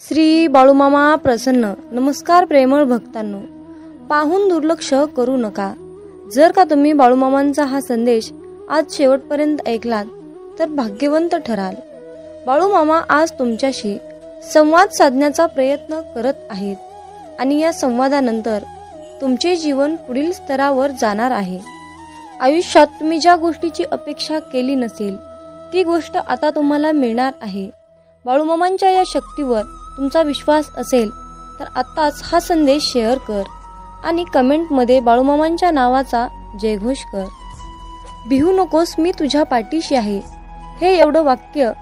श्री बाळूमामा प्रसन्न. नमस्कार प्रेमळ भक्तांनो, पाहून दुर्लक्ष करू नका. जर का तुम्ही बाळूमामांचा हा संदेश आज शेवटपर्यंत ऐकलात तर भाग्यवंत ठराल. बाळूमामा आज तुमच्याशी संवाद साधण्याचा प्रयत्न करत आहेत आणि या संवादानंतर तुमचे जीवन पुढील स्तरावर जाणार आहे. आयुष्यात तुम्ही ज्या गोष्टीची अपेक्षा केली नसेल ती गोष्ट आता तुम्हाला मिळणार आहे. बाळूमामांच्या या शक्तीवर तुमचा विश्वास असेल तर आत्ताच हा संदेश शेअर कर आणि कमेंटमध्ये बाळूमामांच्या नावाचा जयघोष कर. भिवू नकोस, मी तुझ्या पाठीशी आहे. हे एवढं वाक्य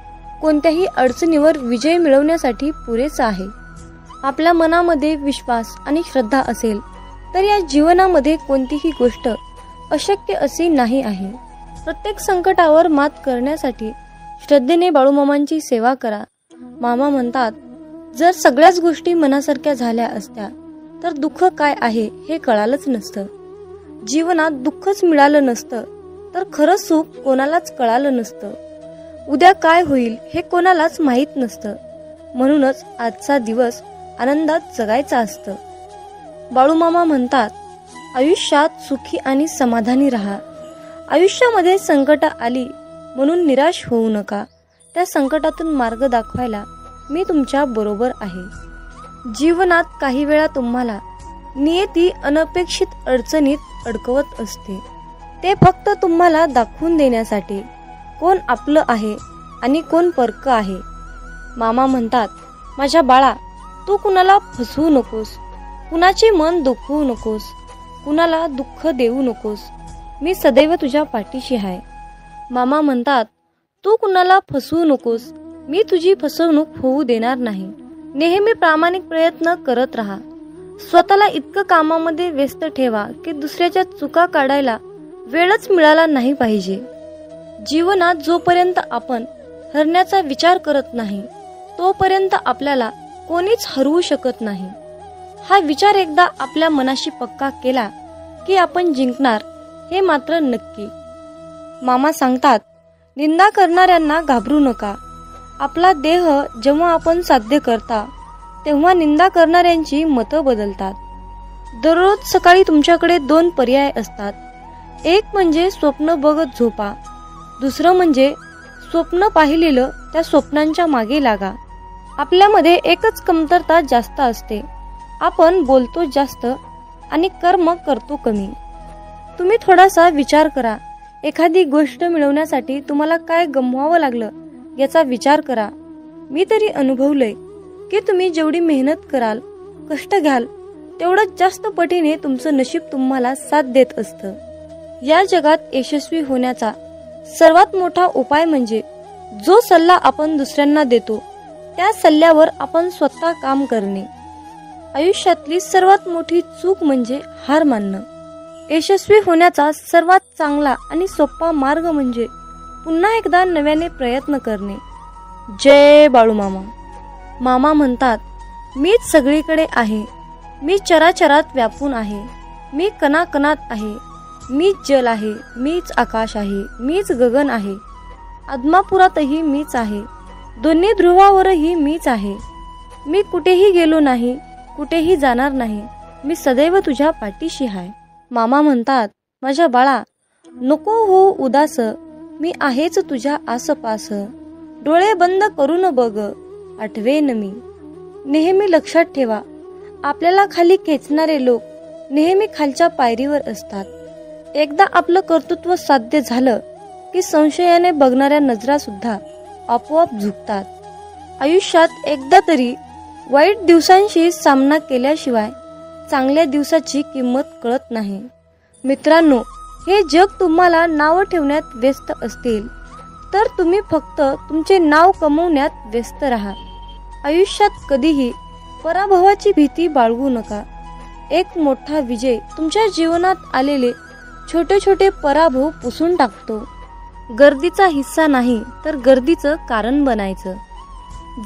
कोणत्याही अडचणीवर विजय मिळवण्यासाठी पुरेसं आहे. आपल्या मनामध्ये विश्वास आणि श्रद्धा असेल तर या जीवनामध्ये कोणतीही गोष्ट अशक्य अशी नाही आहे. प्रत्येक संकटावर मात करण्यासाठी श्रद्धेने बाळूमामांची सेवा करा. मामा म्हणतात, जर सगळ्याच गोष्टी मनासारख्या झाल्या असत्या तर दुःख काय आहे हे कळालंच नसतं. जीवनात दुःखच मिळालं नसतं तर खरं सुख कोणालाच कळालं नसतं. उद्या काय होईल हे कोणालाच माहीत नसतं. म्हणूनच आजचा दिवस आनंदात जगायचा असतं. बाळूमामा म्हणतात, आयुष्यात सुखी आणि समाधानी राहा. आयुष्यामध्ये संकट आली म्हणून निराश होऊ नका. त्या संकटातून मार्ग दाखवायला मी तुमच्या बरोबर आहे. जीवनात काही वेळा तुम्हाला नियती अनपेक्षित अडचणीत अडकवत असते. ते फक्त तुम्हाला दाखवून देण्यासाठी कोण आपलं आहे आणि कोण परक आहे. मामा म्हणतात, माझ्या बाळा, तू कुणाला फसवू नकोस, कुणाचे मन दुखवू नकोस, कुणाला दुःख देऊ नकोस. मी सदैव तुझ्या पाठीशी आहे. मामा म्हणतात, तू कुणाला फसवू नकोस, मी तुझी फसवणूक होऊ देणार नाही. नेहमी प्रामाणिक प्रयत्न करत राहा. स्वतःला इतकं कामामध्ये व्यस्त ठेवा की दुसऱ्याच्या चुका काढायला वेळच मिळाला नाही पाहिजे. जीवनात जोपर्यंत आपण हरण्याचा विचार करत नाही तोपर्यंत आपल्याला कोणीच हरवू शकत नाही. हा विचार एकदा आपल्या मनाशी पक्का केला की आपण जिंकणार हे मात्र नक्की. मामा सांगतात, निंदा करणाऱ्यांना घाबरू नका. आपला देह जेव्हा आपण साध्य करता तेव्हा निंदा करणाऱ्यांची मतं बदलतात. दररोज सकाळी तुमच्याकडे 2 पर्याय असतात. एक म्हणजे स्वप्न बघत झोपा, दुसरं म्हणजे स्वप्न पाहिलेलं त्या स्वप्नांच्या मागे लागा. आपल्यामध्ये एकच कमतरता जास्त असते, आपण बोलतो जास्त आणि कर्म करतो कमी. तुम्ही थोडासा विचार करा. एखादी गोष्ट मिळवण्यासाठी तुम्हाला काय गमवावं लागलं याचा विचार करा. मी तरी अनुभवलंय की तुम्ही जेवढी मेहनत कराल, कष्ट घ्याल, तेवढंच जास्त पटीने तुमचं नशीब तुम्हाला साथ देत असतं. या जगात यशस्वी होण्याचा सर्वात मोठा उपाय म्हणजे जो सल्ला आपण दुसऱ्यांना देतो त्या सल्ल्यावर आपण स्वतः काम करणे. आयुष्यातली सर्वात मोठी चूक म्हणजे हार मानणं. यशस्वी होण्याचा सर्वात चांगला आणि सोपा मार्ग म्हणजे पुन्हा एकदा नव्याने प्रयत्न करणे. जय बाळूमामा. मामा म्हणतात, मीच सगळीकडे आहे. मी चराचरात व्यापून आहे. मी कणाकणात आहे. मीच जल आहे, मीच आकाश आहे, मीच गगन आहे. आदमापुरातही मीच आहे. दोन्ही ध्रुवावरही मीच आहे. मी कुठेही गेलो नाही, कुठेही जाणार नाही. मी सदैव तुझ्या पाठीशी आहे. मामा म्हणतात, माझ्या बाळा, नको हो उदास, मी आहेच तुझ्या आसपास. डोळे बंद करून बघ, आठवेन मी. नेहमी लक्षात ठेवा, आपल्याला खाली खेचणारे लोक नेहमी खालच्या पायरीवर असतात. एकदा आपलं कर्तृत्व साध्य झालं की संशयाने बघणाऱ्या नजरा सुद्धा आपोआप झुकतात. आयुष्यात एकदा तरी वाईट दिवसांशी सामना केल्याशिवाय चांगल्या दिवसाची किंमत कळत नाही. मित्रांनो, हे जग तुम्हाला नाव ठेवण्यात व्यस्त असतील तर तुम्ही फक्त तुमचे नाव कमवण्यात व्यस्त राहा. आयुष्यात कधीही पराभवाची भीती बाळगू नका. एक मोठा विजय तुमच्या जीवनात आलेले छोटे छोटे पराभव पुसून टाकतो. गर्दीचा हिस्सा नाही तर गर्दीचं कारण बनायचं.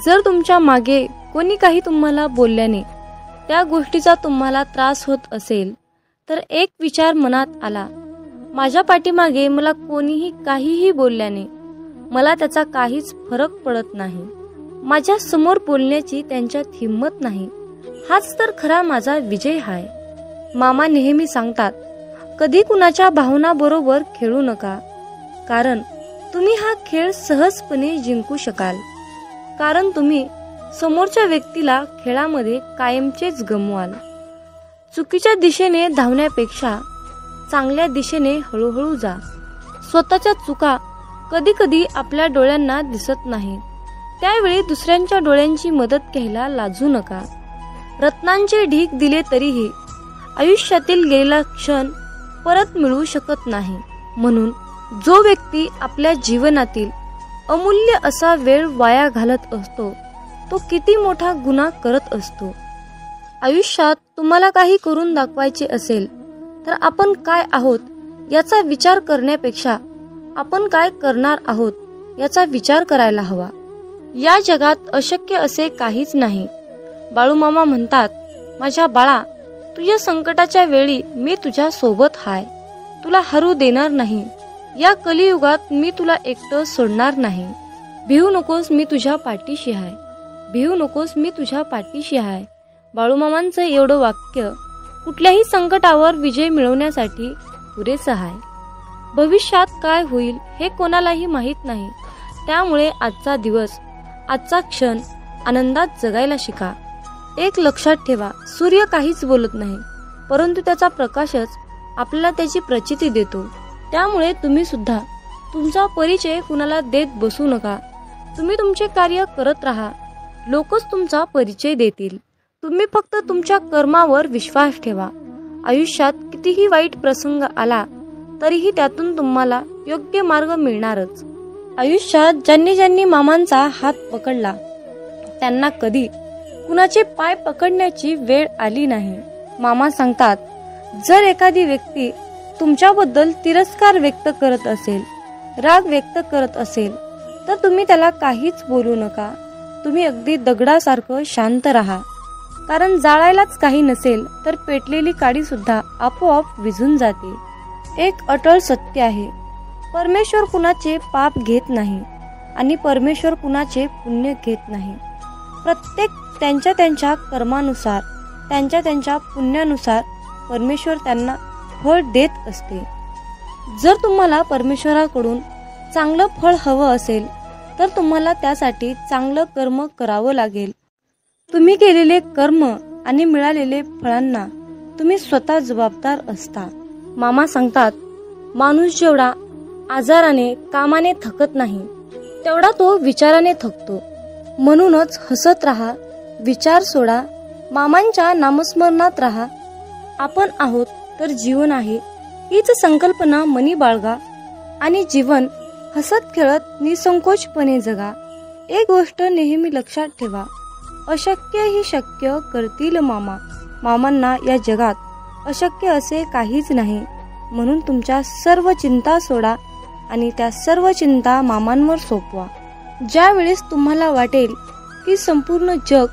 जर तुमच्या मागे कोणी काही तुम्हाला बोलल्याने त्या गोष्टीचा तुम्हाला त्रास होत असेल तर एक विचार मनात आला, माझ्या पाठीमागे मला कोणीही काहीही बोलल्याने मला त्याचा काहीच फरक पडत नाही. माझ्या समोर बोलण्याची त्यांच्यात हिंमत नाही. हाच तर खरा माझा विजय हाय. मामा नेहमी सांगतात, कधी कुणाच्या भावना बरोबर खेळू नका, कारण तुम्ही हा खेळ सहजपणे जिंकू शकाल. कारण तुम्ही समोरच्या व्यक्तीला खेळामध्ये कायमचेच गमवाल. चुकीच्या दिशेने धावण्यापेक्षा चांगल्या दिशेने हळूहळू जा. स्वतःच्या चुका कधी कधी आपल्या डोळ्यांना दिसत नाहीत, त्यावेळी दुसऱ्यांच्या डोळ्यांची मदत घ्यायला लाजू नका. रत्नांचे ढीग दिले तरीही आयुष्यातील गेलेला क्षण परत मिळवू शकत नाही. म्हणून जो व्यक्ती आपल्या जीवनातील अमूल्य असा वेळ वाया घालत असतो तो किती मोठा गुन्हा करत असतो. आयुष्यात तुम्हाला काही करून दाखवायचे असेल तर आपण काय आहोत याचा विचार करण्यापेक्षा आपण काय करणार आहोत याचा विचार करायला हवा. या जगात अशक्य असे काहीच नाही. बाळूमामा म्हणतात, माझ्या बाळा, तुझ्या संकटाच्या वेळी मी तुझ्या सोबत हाय. तुला हरू देणार नाही. या कलियुगात मी तुला एकटं सोडणार नाही. भिवू नकोस, मी तुझ्या पाठीशी हाय. भिवू नकोस, मी तुझ्या पाठीशी हाय. बाळूमामांचं एवढं वाक्य कुठल्याही संकटावर विजय मिळवण्यासाठी पुरेसं आहे. भविष्यात काय होईल हे कोणालाही माहीत नाही. त्यामुळे आजचा दिवस, आजचा क्षण आनंदात जगायला शिका. एक लक्षात ठेवा, सूर्य काहीच बोलत नाही, परंतु त्याचा प्रकाशच आपल्याला त्याची प्रचिती देतो. त्यामुळे तुम्ही सुद्धा तुमचा परिचय कुणाला देत बसू नका. तुम्ही तुमचे कार्य करत राहा, लोकच तुमचा परिचय देतील. तुम्ही फक्त तुमच्या कर्मावर विश्वास ठेवा. आयुष्यात कितीही वाईट प्रसंग आला तरीही त्यातून तुम्हाला योग्य मार्ग मिळणारच. आयुष्यात ज्यांनी ज्यांनी मामांचा हात पकडला त्यांना कधी कुणाचे पाय पकडण्याची वेळ आली नाही. मामा सांगतात, जर एखादी व्यक्ती तुमच्याबद्दल तिरस्कार व्यक्त करत असेल, राग व्यक्त करत असेल, तर तुम्ही त्याला काहीच बोलू नका. तुम्ही अगदी दगडासारखं शांत राहा. कारण जाळायलाच काही नसेल तर पेटलेली काडी सुद्धा आपोआप विझून जाते. एक अटळ सत्य आहे, परमेश्वर कुणाचे पाप घेत नाही आणि परमेश्वर कुणाचे पुण्य घेत नाही. प्रत्येक त्यांच्या त्यांच्या कर्मानुसार, त्यांच्या त्यांच्या पुण्यानुसार परमेश्वर त्यांना फळ देत असते. जर तुम्हाला परमेश्वराकडून चांगलं फळ हवं असेल तर तुम्हाला त्यासाठी चांगलं कर्म करावं लागेल. तुम्ही केलेले कर्म आणि मिळालेले फळांना तुम्ही स्वतः जबाबदार असता. मामा सांगतात, माणूस जेवढा आजाराने, कामाने थकत नाही तेवढा तो विचाराने थकतो. म्हणूनच हसत राहा, विचार सोडा, मामांच्या नामस्मरणात राहा. आपण आहोत तर जीवन आहे हीच संकल्पना मनी बाळगा आणि जीवन हसत खेळत निसंकोचपणे जगा. एक गोष्ट नेहमी लक्षात ठेवा, अशक्य ही शक्य करतील मामा. मामांना या जगात अशक्य असे काहीच नाही. म्हणून तुमच्या सर्व चिंता सोडा आणि त्या सर्व चिंता मामांवर सोपवा. ज्या वेळेस तुम्हाला वाटेल की संपूर्ण जग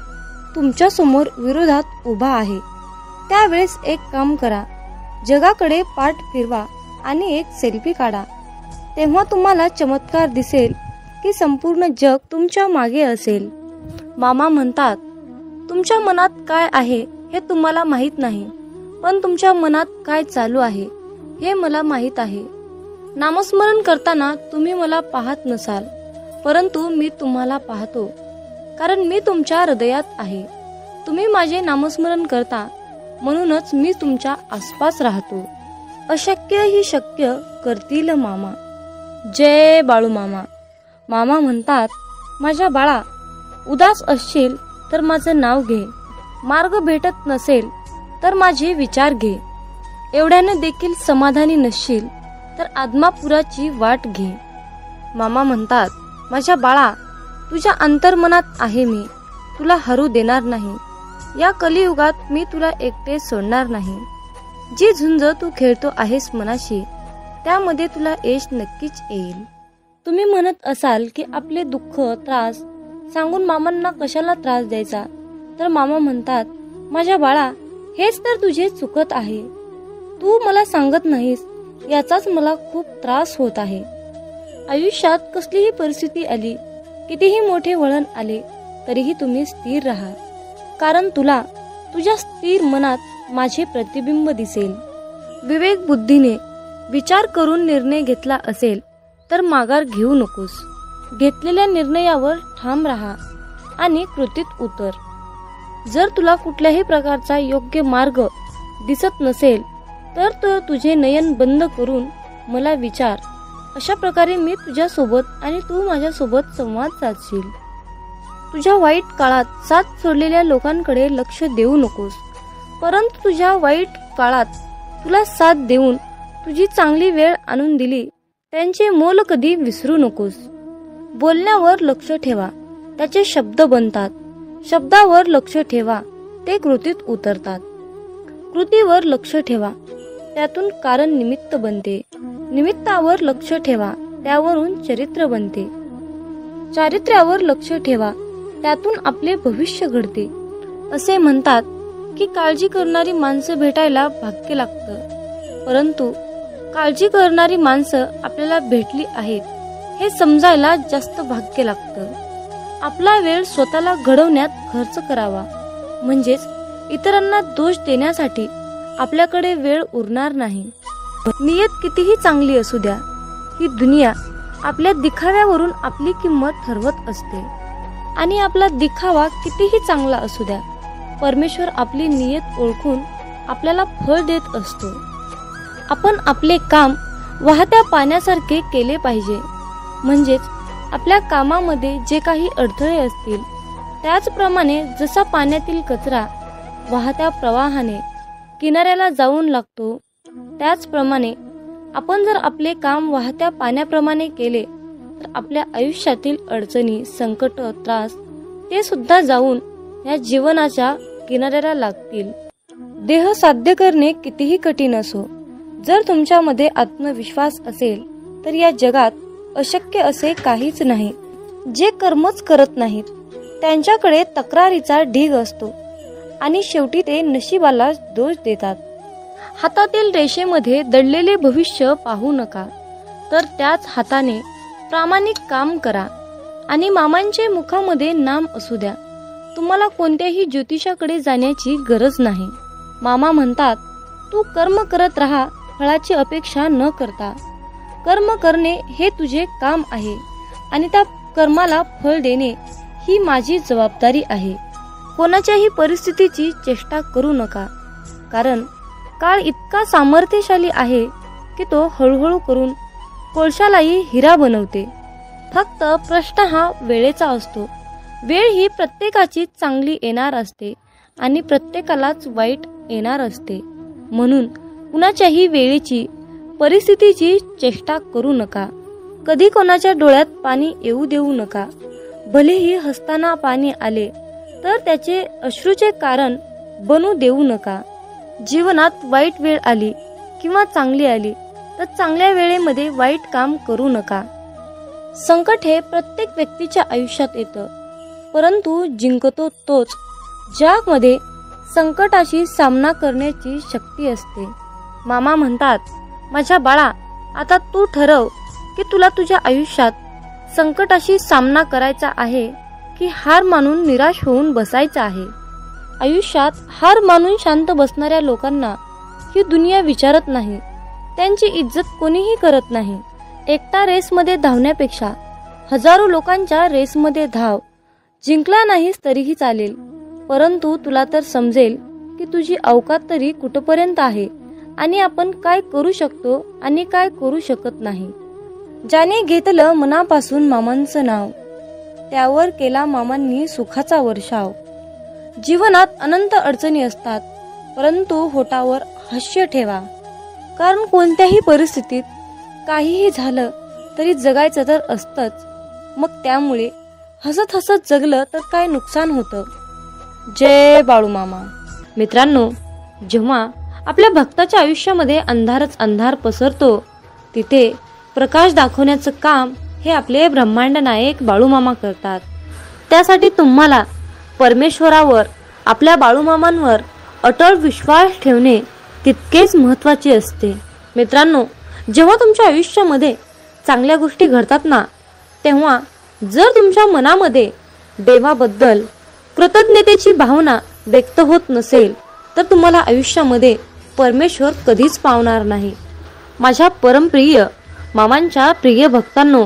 तुमच्या समोर विरोधात उभा आहे, त्यावेळेस एक काम करा, जगाकडे पाठ फिरवा आणि एक सेल्फी काढा. तेव्हा तुम्हाला चमत्कार दिसेल की संपूर्ण जग तुमच्या मागे असेल. मामा म्हणतात, तुमच्या मनात काय आहे हे तुम्हाला माहित नाही, पण तुमच्या मनात काय चालू आहे हे मला माहित आहे. नामस्मरण करताना तुम्ही मला पाहत नसाल, परंतु मी तुम्हाला पाहतो, कारण मी तुमच्या हृदयात आहे. तुम्ही माझे नामस्मरण करता, म्हणूनच मी तुमच्या आसपास राहतो. अशक्य ही शक्य करतील मामा. जय बाळूमामा. मामा म्हणतात, माझ्या बाळा, उदास असशील तर माझं नाव घे. मार्ग भेटत नसेल तर माझे विचार घे. एवढ्याने देखील समाधानी नसशील तर आत्मापुराची वाट घे. मामा म्हणतात, माझ्या बाळा, तुझ्या अंतर्मनात आहे मी, तुला हरू देणार नाही. या कलियुगात मी तुला एकटे सोडणार नाही. जी झुंज तू खेळतो आहेस मनाशी, त्यामध्ये तुला यश नक्कीच येईल. तुम्ही म्हणत असाल की आपले दुःख, त्रास सांगून मामांना कशाला त्रास द्यायचा, तर मामा म्हणतात, माझ्या बाळा, हेच तर तुझे चुकत आहे. तू मला सांगत नाहीस, याचाच मला खूप त्रास होत आहे. आयुष्यात कसलीही परिस्थिती आली, कितीही मोठे वळण आले, तरीही तुम्ही स्थिर राहा, कारण तुला तुझ्या स्थिर मनात माझे प्रतिबिंब दिसेल. विवेक बुद्धीने विचार करून निर्णय घेतला असेल तर माघार घेऊ नकोस. घेतलेल्या निर्णयावर ठाम राहा आणि कृतीत उतर. जर तुला कुठल्याही प्रकारचा योग्य मार्ग दिसत नसेल तर तुझे नयन बंद करून मला विचार. अशा प्रकारे मी तुझ्यासोबत आणि तू माझ्यासोबत संवाद साधशील. तुझ्या वाईट काळात साथ सोडलेल्या लोकांकडे लक्ष देऊ नकोस, परंतु तुझ्या वाईट काळात तुला साथ देऊन तुझी चांगली वेळ आणून दिली त्यांचे मोल कधी विसरू नकोस. बोलण्यावर लक्ष ठेवा, त्याचे शब्द बनतात. शब्दावर लक्ष ठेवा, ते कृतीत उतरतात. कृतीवर लक्ष ठेवा, त्यातून कारण निमित्त बनते. निमित्तावर लक्ष ठेवा, त्यावरून चरित्र बनते. चारित्र्यावर लक्ष ठेवा, त्यातून आपले भविष्य घडते. असे म्हणतात की काळजी करणारी माणसं भेटायला भाग्य लागतं, परंतु काळजी करणारी माणसं आपल्याला भेटली आहेत हे समजायला जास्त भाग्य लागतं. आपला वेळ स्वतःला घडवण्यात खर्च करावा, म्हणजेच इतरांना दोष देण्यासाठी आपल्याकडे वेळ उरणार नाही. नियत कितीही चांगली असू द्या, ही दुनिया आपल्या दिखाव्यावरून आपली किंमत ठरवत असते. आणि आपला दिखावा कितीही चांगला असू द्या, परमेश्वर आपली नियत ओळखून आपल्याला फळ देत असतो. आपण आपले काम वाहत्या पाण्यासारखे केले पाहिजे, म्हणजेच आपल्या कामामध्ये जे काही अडथळे असतील त्याचप्रमाणे जसा पाण्यातील कचरा वाहत्या प्रवाहाने किनाऱ्याला जाऊन लागतो, त्याचप्रमाणे आपण जर आपले काम वाहत्या पाण्याप्रमाणे केले तर आपल्या आयुष्यातील अडचणी, संकट, त्रास ते सुद्धा जाऊन या जीवनाच्या किनाऱ्याला लागतील. देह साध्य करणे कितीही कठीण असो, जर तुमच्यामध्ये आत्मविश्वास असेल तर या जगात अशक्य असे काहीच नाही. जे कर्मच करत नाहीत त्यांच्याकडे तक्रारीचा ढीग असतो आणि शेवटी ते नशिबाला दोष देतात. हातातील रेषेमध्ये दडलेले भविष्य पाहू नका, तर त्याच हाताने प्रामाणिक काम करा. आणि मामांचे मुखामध्ये नाम असू द्या. तुम्हाला कोणत्याही ज्योतिषाकडे जाण्याची गरज नाही. मामा म्हणतात, तू कर्म करत राहा, फळाची अपेक्षा न करता. कर्म करणे हे तुझे काम आहे आणि त्या कर्माला फळ देणे ही माझी जबाबदारी आहे. कोणाच्याही परिस्थितीची चेष्टा करू नका, कारण काळ इतका सामर्थ्यशाली आहे की तो हळूहळू करून कोळशालाही हिरा बनवते. फक्त प्रश्न हा वेळेचा असतो. वेळ ही प्रत्येकाची चांगली येणार असते आणि प्रत्येकालाच वाईट येणार असते. म्हणून कुणाच्याही वेळेची, परिस्थितीची चेष्टा करू नका. कधी कोणाच्या डोळ्यात पाणी येऊ देऊ नका. भलेही हसताना पाणी आले तर त्याचे अश्रूचे कारण बनू देऊ नका. जीवनात वाईट वेळ आली किंवा चांगली आली तर चांगल्या वेळेमध्ये वाईट काम करू नका. संकट हे प्रत्येक व्यक्तीच्या आयुष्यात येतं, परंतु जिंकतो तोच ज्यामध्ये संकटाशी सामना करण्याची शक्ती असते. मामा म्हणतात, माझ्या बाळा, आता तू ठरव की तुला तुझ्या आयुष्यात संकटाशी सामना करायचा आहे की हार मानून निराश होऊन बसायचा आहे. आयुष्यात हार मानून शांत बसणाऱ्या लोकांना ही दुनिया विचारत नाही. त्यांची इज्जत कोणीही करत नाही. एकटा रेसमध्ये धावण्यापेक्षा हजारो लोकांच्या रेसमध्ये धाव. जिंकला नाहीस तरीही चालेल, परंतु तुला तर समजेल की तुझी अवकात तरी कुठपर्यंत आहे आणि आपण काय करू शकतो आणि काय करू शकत नाही. ज्याने घेतलं मनापासून मामांचं नाव, त्यावर केला मामांनी सुखाचा वर्षाव. जीवनात अनंत अडचणी असतात, परंतु होठावर हास्य ठेवा, कारण कोणत्याही परिस्थितीत काहीही झालं तरी जगायचं तर असतंच. मग त्यामुळे हसत हसत जगलं तर काय नुकसान होतं. जय बाळूमामा. मित्रांनो, जेव्हा आपल्या भक्ताच्या आयुष्यामध्ये अंधारच अंधार पसरतो, तिथे प्रकाश दाखवण्याचं काम हे आपले ब्रह्मांड नायक बाळूमामा करतात. त्यासाठी तुम्हाला परमेश्वरावर, आपल्या बाळूमामांवर अटळ विश्वास ठेवणे तितकेच महत्त्वाचे असते. मित्रांनो, जेव्हा तुमच्या आयुष्यामध्ये चांगल्या गोष्टी घडतात ना, तेव्हा जर तुमच्या मनामध्ये देवाबद्दल कृतज्ञतेची भावना व्यक्त होत नसेल तर तुम्हाला आयुष्यामध्ये परमेश्वर कधीच पावणार नाही. माझ्या परमप्रिय मामांच्या प्रिय भक्तांनो,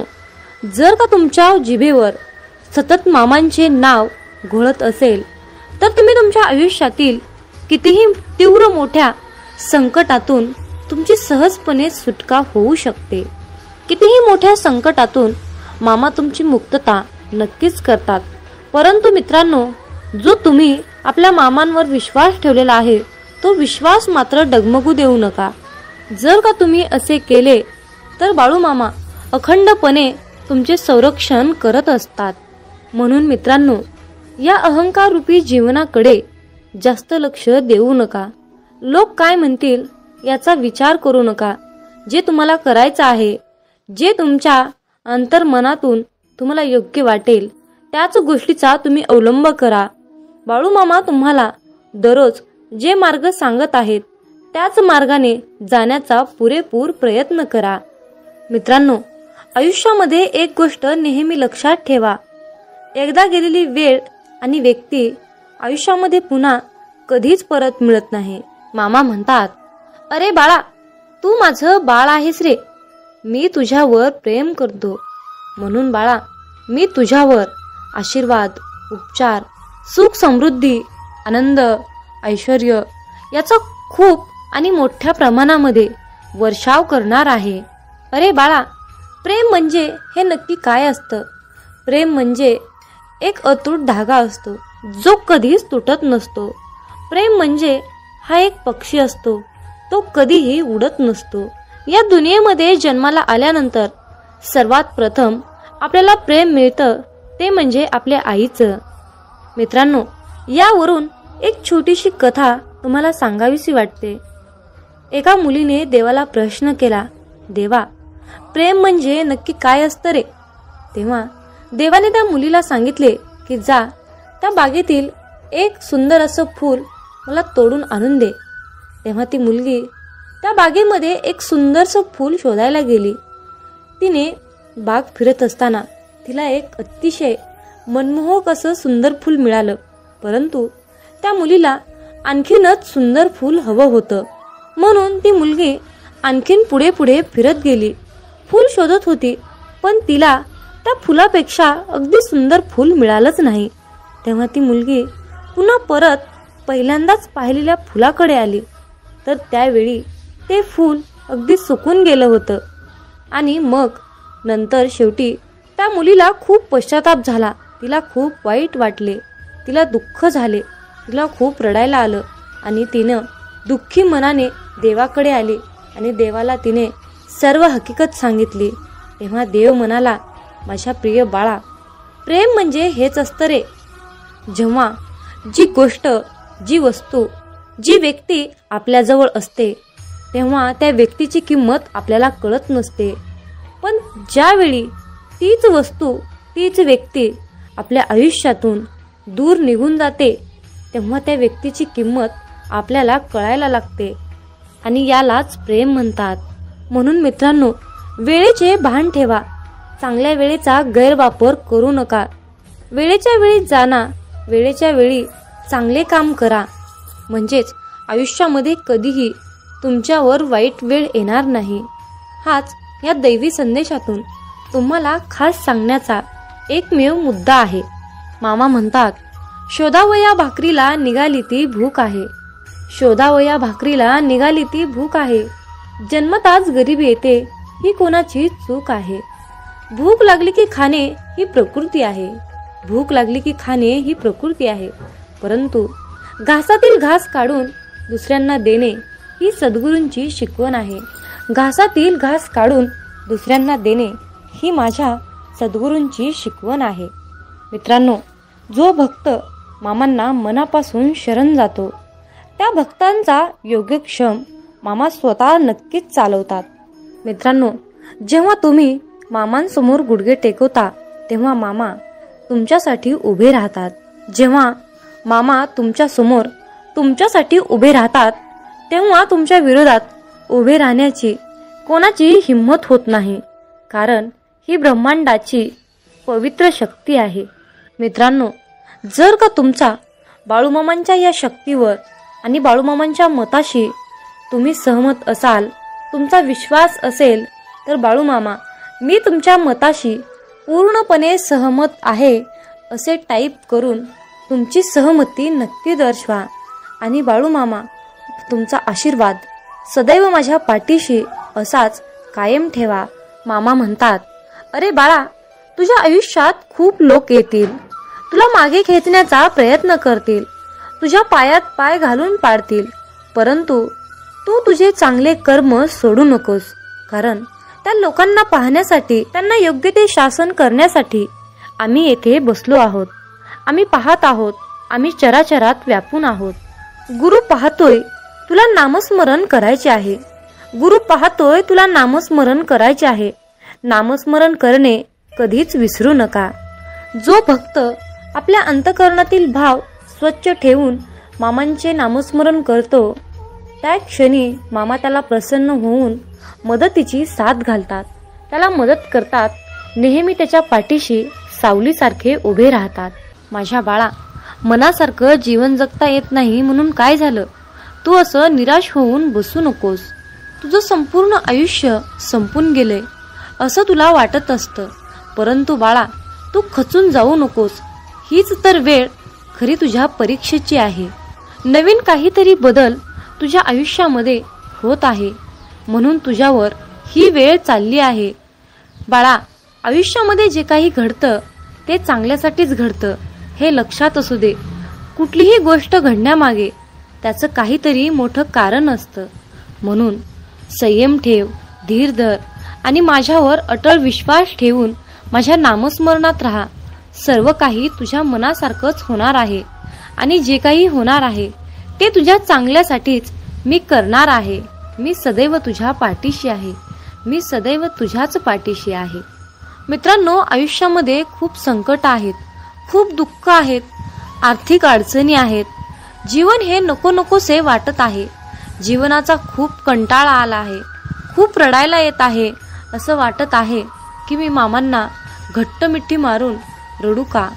जर का तुमच्या जिभेवर सतत मामांचे नाव घोळत असेल तर तुम्ही तुमच्या आयुष्यातील कितीही तीव्र मोठ्या संकटातून तुमची सहजपणे सुटका होऊ शकते. कितीही मोठ्या संकटातून मामा तुमची मुक्तता नक्कीच करतात. परंतु मित्रांनो, जो तुम्ही आपल्या मामांवर विश्वास ठेवलेला आहे तो विश्वास मात्र डगमगू देऊ नका. जर का तुम्ही असे केले तर बाळूमामा अखंडपणे तुमचे संरक्षण करत असतात. म्हणून मित्रांनो, या अहंकार रूपी जीवनाकडे जास्त लक्ष देऊ नका. लोक काय म्हणतील याचा विचार करू नका. जे तुम्हाला करायचं आहे, जे तुमच्या अंतर्मनातून तुम्हाला योग्य वाटेल त्याच गोष्टीचा तुम्ही अवलंब करा. बाळूमामा तुम्हाला दररोज जे मार्ग सांगत आहेत त्याच मार्गाने जाण्याचा पुरेपूर प्रयत्न करा. मित्रांनो, आयुष्यामध्ये एक गोष्ट नेहमी लक्षात ठेवा. एकदा गेलेली वेळ आणि व्यक्ती आयुष्यामध्ये पुन्हा कधीच परत मिळत नाही. मामा म्हणतात, अरे बाळा, तू माझं बाळ आहेस रे. मी तुझ्यावर प्रेम करतो. म्हणून बाळा, मी तुझ्यावर आशीर्वाद, उपचार, सुख, समृद्धी, आनंद, ऐश्वर्य याचा खूप आणि मोठ्या प्रमाणामध्ये वर्षाव करणार आहे. अरे बाळा, प्रेम म्हणजे हे नक्की काय असतं? प्रेम म्हणजे एक अतूट धागा असतो जो कधीच तुटत नसतो. प्रेम म्हणजे हा एक पक्षी असतो, तो कधीही उडत नसतो. या दुनियेमध्ये जन्माला आल्यानंतर सर्वात प्रथम आपल्याला प्रेम मिळतं ते म्हणजे आपल्या आईचं. मित्रांनो, यावरून एक छोटीशी कथा तुम्हाला सांगावीशी वाटते. एका मुलीने देवाला प्रश्न केला, देवा, प्रेम म्हणजे नक्की काय असतं रे? तेव्हा देवाने त्या मुलीला सांगितले की जा त्या बागेतील एक सुंदर असं फूल मला तोडून आणून दे. तेव्हा ती मुलगी त्या बागेमध्ये एक सुंदरसं फूल शोधायला गेली. तिने बाग फिरत असताना तिला एक अतिशय मनमोहक असं सुंदर फूल मिळालं. परंतु त्या मुलीला आणखीनच सुंदर फूल हवं होतं. म्हणून ती मुलगी आणखीन पुढे पुढे फिरत गेली. फूल शोधत होती, पण तिला त्या फुलापेक्षा अगदी सुंदर फूल मिळालंच नाही. तेव्हा ती मुलगी पुन्हा परत पहिल्यांदाच पाहिलेल्या फुलाकडे आली, तर त्यावेळी ते फूल अगदी सुकून गेलं होतं. आणि मग नंतर शेवटी त्या मुलीला खूप पश्चाताप झाला. तिला खूप वाईट वाटले, तिला दुःख झाले, तिला खूप रडायला आलं. आणि तिनं दुःखी मनाने देवाकडे आली आणि देवाला तिने सर्व हकीकत सांगितली. तेव्हा देव म्हणाला, माझ्या प्रिय बाळा, प्रेम म्हणजे हेच असतं रे. जेव्हा जी गोष्ट, जी वस्तू, जी व्यक्ती आपल्याजवळ असते तेव्हा त्या व्यक्तीची किंमत आपल्याला कळत नसते. पण ज्यावेळी तीच वस्तू, तीच व्यक्ती आपल्या आयुष्यातून दूर निघून जाते तेव्हा त्या व्यक्तीची किंमत आपल्याला कळायला लागते. आणि यालाच प्रेम म्हणतात. म्हणून मित्रांनो, वेळेचे भान ठेवा. चांगल्या वेळेचा गैरवापर करू नका. वेळेच्या वेळी जाना, वेळेच्या वेळी चांगले काम करा. म्हणजेच आयुष्यामध्ये कधीही तुमच्यावर वाईट वेळ येणार नाही. हाच या दैवी संदेशातून तुम्हाला खास सांगण्याचा एकमेव मुद्दा आहे. मामा म्हणतात, शोधावया भाकरीला निघाली ती भूक आहे. शोधावया भाकरीला निघाली ती भूक आहे. जन्मताच गरिबी येते ही कोणाची चूक आहे. भूक लागली की खाणे ही प्रकृती आहे. भूक लागली की खाणे ही प्रकृती आहे. परंतु घासातील घास काढून दुसऱ्यांना देणे ही सद्गुरूंची शिकवण आहे. घासातील घास काढून दुसऱ्यांना देणे ही माझ्या सद्गुरूंची शिकवण आहे. मित्रांनो, जो भक्त मामांना मनापासून शरण जातो त्या भक्तांचा योगक्षेम मामा स्वतः नक्कीच चालवतात. मित्रांनो, जेव्हा तुम्ही मामांसमोर गुडघे टेकवता तेव्हा मामा तुमच्यासाठी उभे राहतात. जेव्हा मामा तुमच्या समोर तुमच्यासाठी उभे राहतात तेव्हा तुमच्या विरोधात उभे राहण्याची कोणाची हिंमत होत नाही. कारण ही ब्रह्मांडाची पवित्र शक्ती आहे. मित्रांनो, जर का तुमचा बाळूमामांच्या या शक्तीवर आणि बाळूमामांच्या मताशी तुम्ही सहमत असाल, तुमचा विश्वास असेल, तर बाळूमामा मी तुमच्या मताशी पूर्णपणे सहमत आहे असे टाईप करून तुमची सहमती नक्की दर्शवा. आणि बाळूमामा तुमचा आशीर्वाद सदैव माझ्या पाठीशी असाच कायम ठेवा. मामा म्हणतात, अरे बाळा, तुझ्या आयुष्यात खूप लोक येतील, तुला मागे खेचण्याचा प्रयत्न करतील, तुझ्या पायात पाय घालून पाडतील, परंतु तू तुझे चांगले कर्म सोडू नकोस. कारण त्या लोकांना पाहण्यासाठी, त्यांना योग्य ते शासन करण्यासाठी आम्ही येथे बसलो आहोत. आम्ही पाहत आहोत, आम्ही चराचरात व्यापून आहोत. गुरु पाहतोय, तुला नामस्मरण करायचे आहे. गुरु पाहतोय, तुला नामस्मरण करायचे आहे. नामस्मरण करणे कधीच विसरू नका. जो भक्त आपल्या अंतःकरणातील भाव स्वच्छ ठेवून मामांचे नामस्मरण करतो, त्या क्षणी मामा त्याला प्रसन्न होऊन मदतीची साथ घालतात, त्याला मदत करतात, नेहमी त्याच्या पाठीशी सावलीसारखे उभे राहतात. माझ्या बाळा, मनासारखं जीवन जगता येत नाही म्हणून काय झालं? तू असं निराश होऊन बसू नकोस. तुझं संपूर्ण आयुष्य संपून गेलंय असं तुला वाटत असतं, परंतु बाळा, तू खचून जाऊ नकोस. हीच तर वेळ खरी तुझ्या परीक्षेची आहे. नवीन काहीतरी बदल तुझ्या आयुष्यामध्ये होत आहे, म्हणून तुझ्यावर ही वेळ चालली आहे. बाळा, आयुष्यामध्ये जे काही घडतं ते चांगल्यासाठीच घडतं हे लक्षात असू दे. कुठलीही गोष्ट घडण्यामागे त्याचं काहीतरी मोठं कारण असतं. म्हणून संयम ठेव, धीर धर आणि माझ्यावर अटळ विश्वास ठेवून माझ्या नामस्मरणात राहा. सर्व काही तुझ्या मनासारखंच होणार आहे आणि जे काही होणार आहे ते तुझ्या चांगल्यासाठीच मी करणार आहे. मी सदैव तुझ्या पाठीशी आहे. मी सदैव तुझ्याच पाठीशी आहे. मित्रांनो, आयुष्यामध्ये खूप संकट आहेत, खूप दुःख आहेत, आर्थिक अडचणी आहेत. जीवन हे नको नकोसे वाटत आहे. जीवनाचा खूप कंटाळा आला आहे, खूप रडायला येत आहे. असं वाटत आहे की मी मामांना घट्ट मिठी मारून रडू का,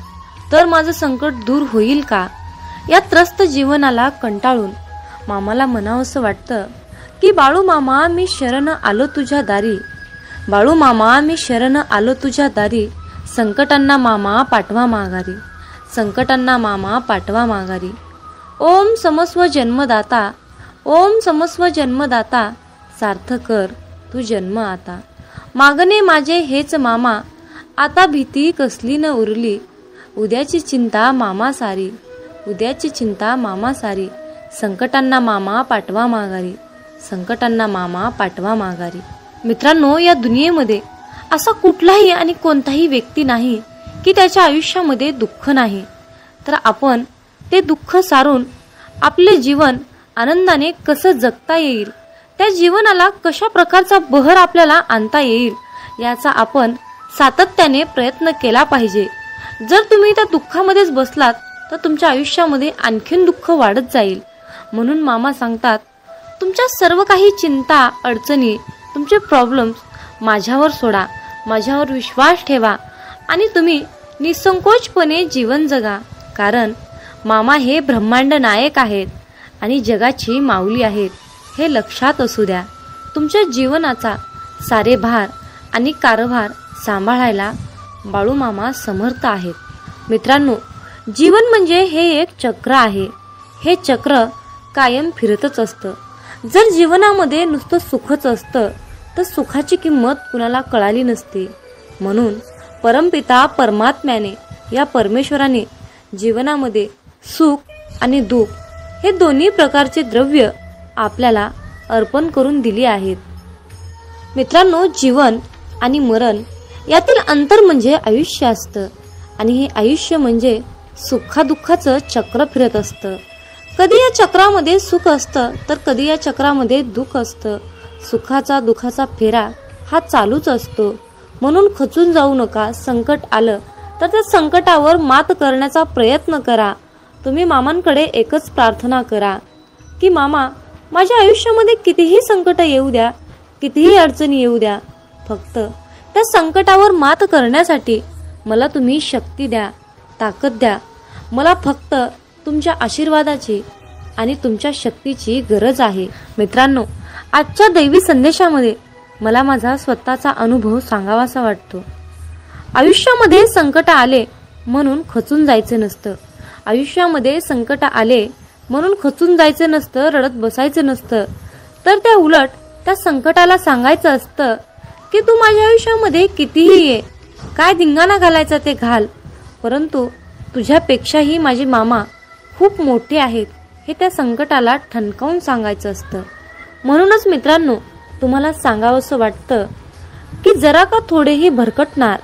तर माझं संकट दूर होईल का? या त्रस्त जीवनाला कंटाळून मामाला म्हणावंसं वाटतं की बाळू मामा, मी शरण आलो तुझ्या दारी. बाळू मामा, मी शरण आलो तुझ्या दारी. संकटांना मामा पाठवा माघारी. संकटांना मामा पाठवा माघारी. ओम समस्व जन्मदाता, ओम समस्व जन्मदाता, सार्थ कर तू जन्म आता. मागणे माझे हेच मामा, आता भीती कसली न उरली. उद्याची चिंता मामा सारी, उद्याची चिंता मामा सारी. संकटांना मामा पाठवा माघारी. संकटांना मामा पाठवा माघारी. मित्रांनो, या दुनियेमध्ये असा कुठलाही आणि कोणताही व्यक्ती नाही की त्याच्या आयुष्यामध्ये दुःख नाही. तर आपण ते दुःख सारून आपले जीवन आनंदाने कसं जगता येईल, त्या जीवनाला कशा प्रकारचा बहर आपल्याला आणता येईल, याचा आपण सातत्याने प्रयत्न केला पाहिजे. जर तुम्ही त्या दुःखामध्येच बसलात तर तुमच्या आयुष्यामध्ये आणखीन दुःख वाढत जाईल. म्हणून मामा सांगतात, तुमच्या सर्व काही चिंता, अडचणी, तुमचे प्रॉब्लेम्स माझ्यावर सोडा, माझ्यावर विश्वास ठेवा आणि तुम्ही निसंकोचपणे जीवन जगा. कारण मामा हे ब्रह्मांड नायक आहेत आणि जगाची माऊली आहेत, हे लक्षात असू द्या. तुमच्या जीवनाचा सारे भार आणि कारभार सांभाळायला बाळू मामा समर्थ आहेत. मित्रांनो, जीवन म्हणजे हे एक चक्र आहे. हे चक्र कायम फिरतच असतं. जर जीवनामध्ये नुसतं सुखच असतं तर सुखाची किंमत कुणाला कळाली नसते. म्हणून परमपिता परमात्म्याने, या परमेश्वराने जीवनामध्ये सुख आणि दुःख हे दोन्ही प्रकारचे द्रव्य आपल्याला अर्पण करून दिली आहेत. मित्रांनो, जीवन आणि मरण यातील अंतर म्हणजे आयुष्य असतं आणि हे आयुष्य म्हणजे सुखादुःखाचं चक्र फिरत असतं. कधी या चक्रामध्ये सुख असतं तर कधी या चक्रामध्ये दुःख असतं. सुखाचा दुःखाचा फेरा हा चालूच असतो. म्हणून खचून जाऊ नका. संकट आलं तर त्या संकटावर मात करण्याचा प्रयत्न करा. तुम्ही मामांकडे एकच प्रार्थना करा की मामा, माझ्या आयुष्यामध्ये कितीही संकट येऊ द्या, कितीही अडचणी येऊ द्या, फक्त त्या संकटावर मात करण्यासाठी मला तुम्ही शक्ती द्या, ताकद द्या. मला फक्त तुमच्या आशीर्वादाची आणि तुमच्या शक्तीची गरज आहे. मित्रांनो, आजच्या दैवी संदेशामध्ये मला माझा स्वतःचा अनुभव सांगावासा वाटतो. आयुष्यामध्ये संकट आले म्हणून खचून जायचं नसतं. आयुष्यामध्ये संकट आले म्हणून खचून जायचं नसतं, रडत बसायचं नसतं. तर त्या उलट त्या संकटाला सांगायचं असतं की तू माझ्या आयुष्यामध्ये कितीही ये, काय धिंगाणा घालायचा ते घाल, परंतु तुझ्यापेक्षाही माझे मामा खूप मोठे आहेत, हे त्या संकटाला ठणकावून सांगायचं असतं. म्हणूनच मित्रांनो, तुम्हाला सांगावंसं वाटतं की जरा का थोडेही भरकटणार,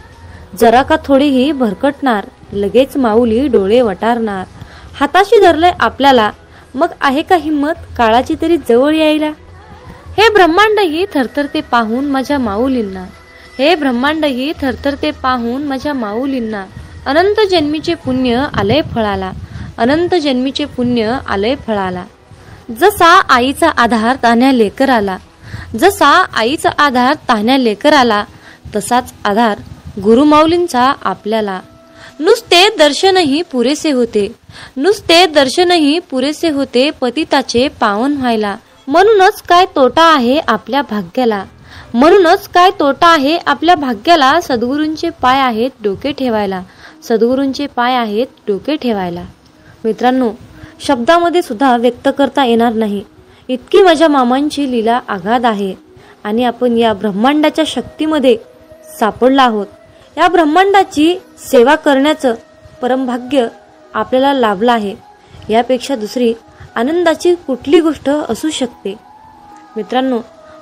जरा का थोडेही भरकटणार, लगेच माऊली डोळे वटारणार. हाताशी धरलंय आपल्याला, मग आहे का हिंमत काळाची तरी जवळ यायला. हे ब्रह्मांडही थरथरते पाहून माझ्या माऊलींना, हे ब्रह्मांडही थरथरते पाहून माझ्या माऊलींना. अनंत जन्मीचे पुण्य आलंय फळाला, अनंत जन्मीचे पुण्य आलंय फळाला. जसा आईचा आधार तान्ह्या लेकराला, जसा आईचा आधार तान्ह्या लेकराला, तसाच आधार गुरुमाऊलींचा आपल्याला. नुसते दर्शनही पुरेसे होते, नुसते दर्शनही पुरेसे होते पतिताचे पावन व्हायला. म्हणूनच काय तोटा आहे आपल्या भाग्याला, म्हणूनच काय तोटा आहे आपल्या भाग्याला. सद्गुरूंचे पाय आहेत डोके ठेवायला, सद्गुरूंचे पाय आहेत डोके ठेवायला. मित्रांनो, शब्दामध्ये सुद्धा व्यक्त करता येणार नाही, इतकी माझ्या मामांची लीला आगाध आहे. आणि आपण या ब्रह्मांडाच्या शक्तीमध्ये सापडला आहोत. या ब्रह्मांडाची सेवा करण्याचं परमभाग्य आपल्याला लाभलं आहे. यापेक्षा दुसरी आनंदाची कुठली गोष्ट असू शकते. मित्रांनो,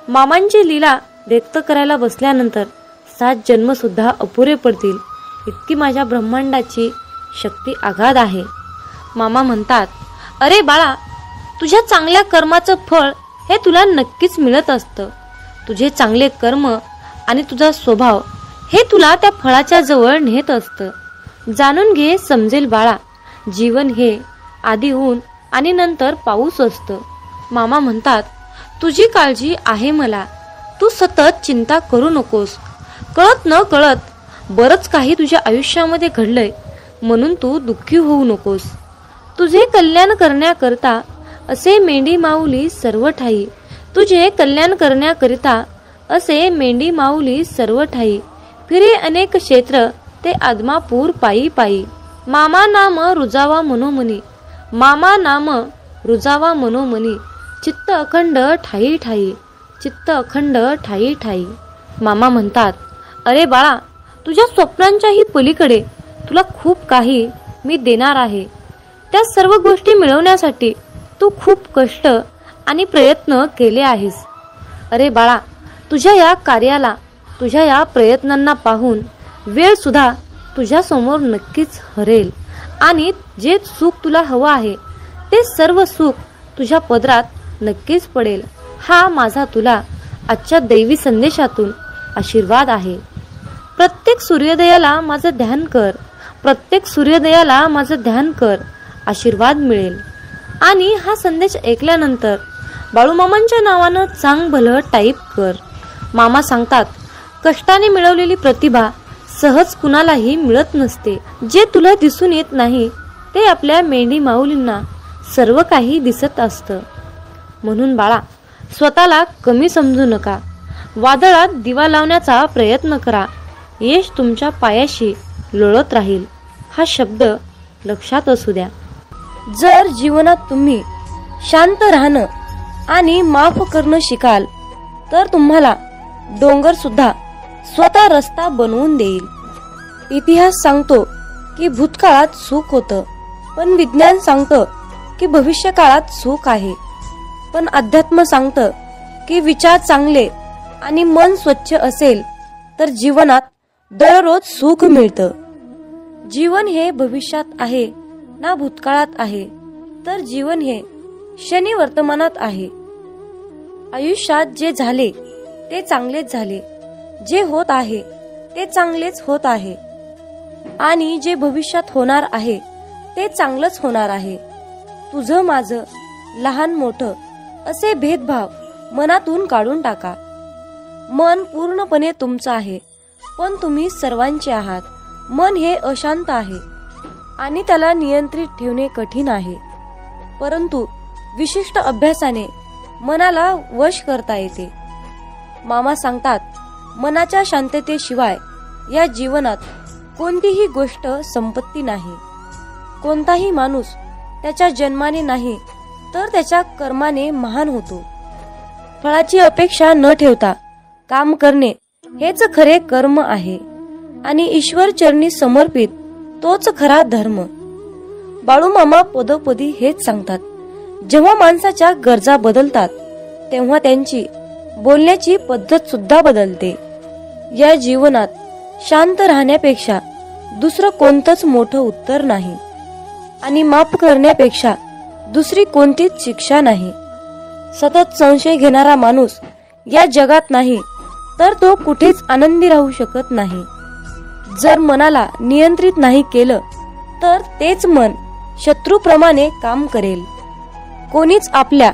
मामांची लीला व्यक्त करायला बसल्यानंतर 7 जन्म सुद्धा अपुरे पडतील, इतकी माझ्या ब्रह्मांडाची शक्ती आगाध आहे. मामा म्हणतात, अरे बाळा, तुझ्या चांगल्या कर्माचं फळ हे तुला नक्कीच मिळत असतं. तुझे चांगले कर्म आणि तुझा स्वभाव हे तुला त्या फळाच्या जवळ नेत असतं. जाणून घे, समजेल बाळा, जीवन हे आधी ऊन आणि नंतर पाऊस असतं. मामा म्हणतात, तुझी काळजी आहे मला, तू सतत चिंता करू नकोस. कळत न कळत बरंच काही तुझ्या आयुष्यामध्ये घडलंय, म्हणून तू दुःखी होऊ नकोस. तुझे कल्याण करण्याकरता असे मेंढी माऊली सर्व ठाई, तुझे कल्याण करण्याकरिता असे मेंढी माऊली सर्व ठाई. फिरे अनेक क्षेत्र ते आदमापूर पायी पायी. मामा नाम रुजावा मनोमनी, मामा नाम रुजावा मनोमनी. चित्त अखंड ठाई ठाई, चित्त अखंड ठाई ठाई. मामा म्हणतात, अरे बाळा, तुझ्या स्वप्नांच्याही पलीकडे तुला खूप काही मी देणार आहे. त्या सर्व गोष्टी मिळवण्यासाठी तू खूप कष्ट आणि प्रयत्न केले आहेस. अरे बाळा, तुझ्या या कार्याला, तुझ्या या प्रयत्नांना पाहून वेळ सुद्धा तुझ्या समोर नक्कीच हरेल आणि जे सुख तुला हवं आहे ते सर्व सुख तुझ्या पदरात नक्कीच पडेल. हा माझा तुला आजच्या दैवी संदेशातून आशीर्वाद आहे. प्रत्येक सूर्योदयाला माझं ध्यान कर, प्रत्येक सूर्योदयाला माझं ध्यान कर, आशीर्वाद मिळेल. आणि हा संदेश ऐकल्यानंतर बाळूमामांच्या नावानं चांग भलं टाईप कर. मामा सांगतात, कष्टाने मिळवलेली प्रतिभा सहज कुणालाही मिळत नसते. जे तुला दिसून येत नाही ते आपल्या मेंढी माऊलींना सर्व काही दिसत असतं. म्हणून बाळा, स्वतःला कमी समजू नका. वादळात दिवा लावण्याचा प्रयत्न करा, यश तुमच्या पायाशी लोळत राहील. हा शब्द लक्षात असू द्या. जर जीवनात तुम्ही शांत राहणं आणि माफ करणं शिकाल तर तुम्हाला डोंगर सुद्धा स्वतः रस्ता बनवून देईल. इतिहास सांगतो की भूतकाळात सुख होतं, पण विज्ञान सांगतं की भविष्यकाळात सुख आहे. पण अध्यात्म सांगतं की विचार चांगले आणि मन स्वच्छ असेल तर जीवनात दररोज सुख मिळतं. जीवन हे भविष्यात आहे ना भूतकाळात आहे, तर जीवन हे क्षणी वर्तमानात आहे. आयुष्यात जे झाले ते चांगलेच झाले, जे होत आहे ते चांगलेच होत आहे आणि जे भविष्यात होणार आहे ते चांगलंच होणार आहे. तुझं माझं, लहान मोठं असे भेदभाव मनातून काढून टाका. मन पूर्णपणे तुमचं आहे, पण तुम्ही सर्वांचे आहात. मन हे अशांत आहे, आणि त्याला नियंत्रित ठेवणे कठीण आहे, परंतु विशिष्ट अभ्यासाने मनाला वश करता येते. मामा सांगतात, मनाच्या शांततेशिवाय या जीवनात कोणतीही गोष्ट संपत्ती नाही. कोणताही माणूस त्याच्या जन्माने नाही तर त्याच्या कर्माने महान होतो. फळाची अपेक्षा न ठेवता काम करणे हेच खरे कर्म आहे आणि ईश्वर चरणी समर्पित तोच खरा धर्म. बाळूमामा पदोपदी हेच सांगतात. जेव्हा माणसाच्या गरजा बदलतात तेव्हा त्यांची बोलण्याची पद्धत सुद्धा बदलते. या जीवनात शांत राहण्यापेक्षा दुसरं कोणतंच मोठं उत्तर नाही आणि माफ करण्यापेक्षा दुसरी कोणतीच शिक्षा नाही. सतत संशय घेणारा माणूस या जगात नाही तर तो कुठेच आनंदी राहू शकत नाही. जर मनाला नियंत्रित नाही केलं तर तेच मन शत्रूप्रमाणे काम करेल. कोणीच आपल्या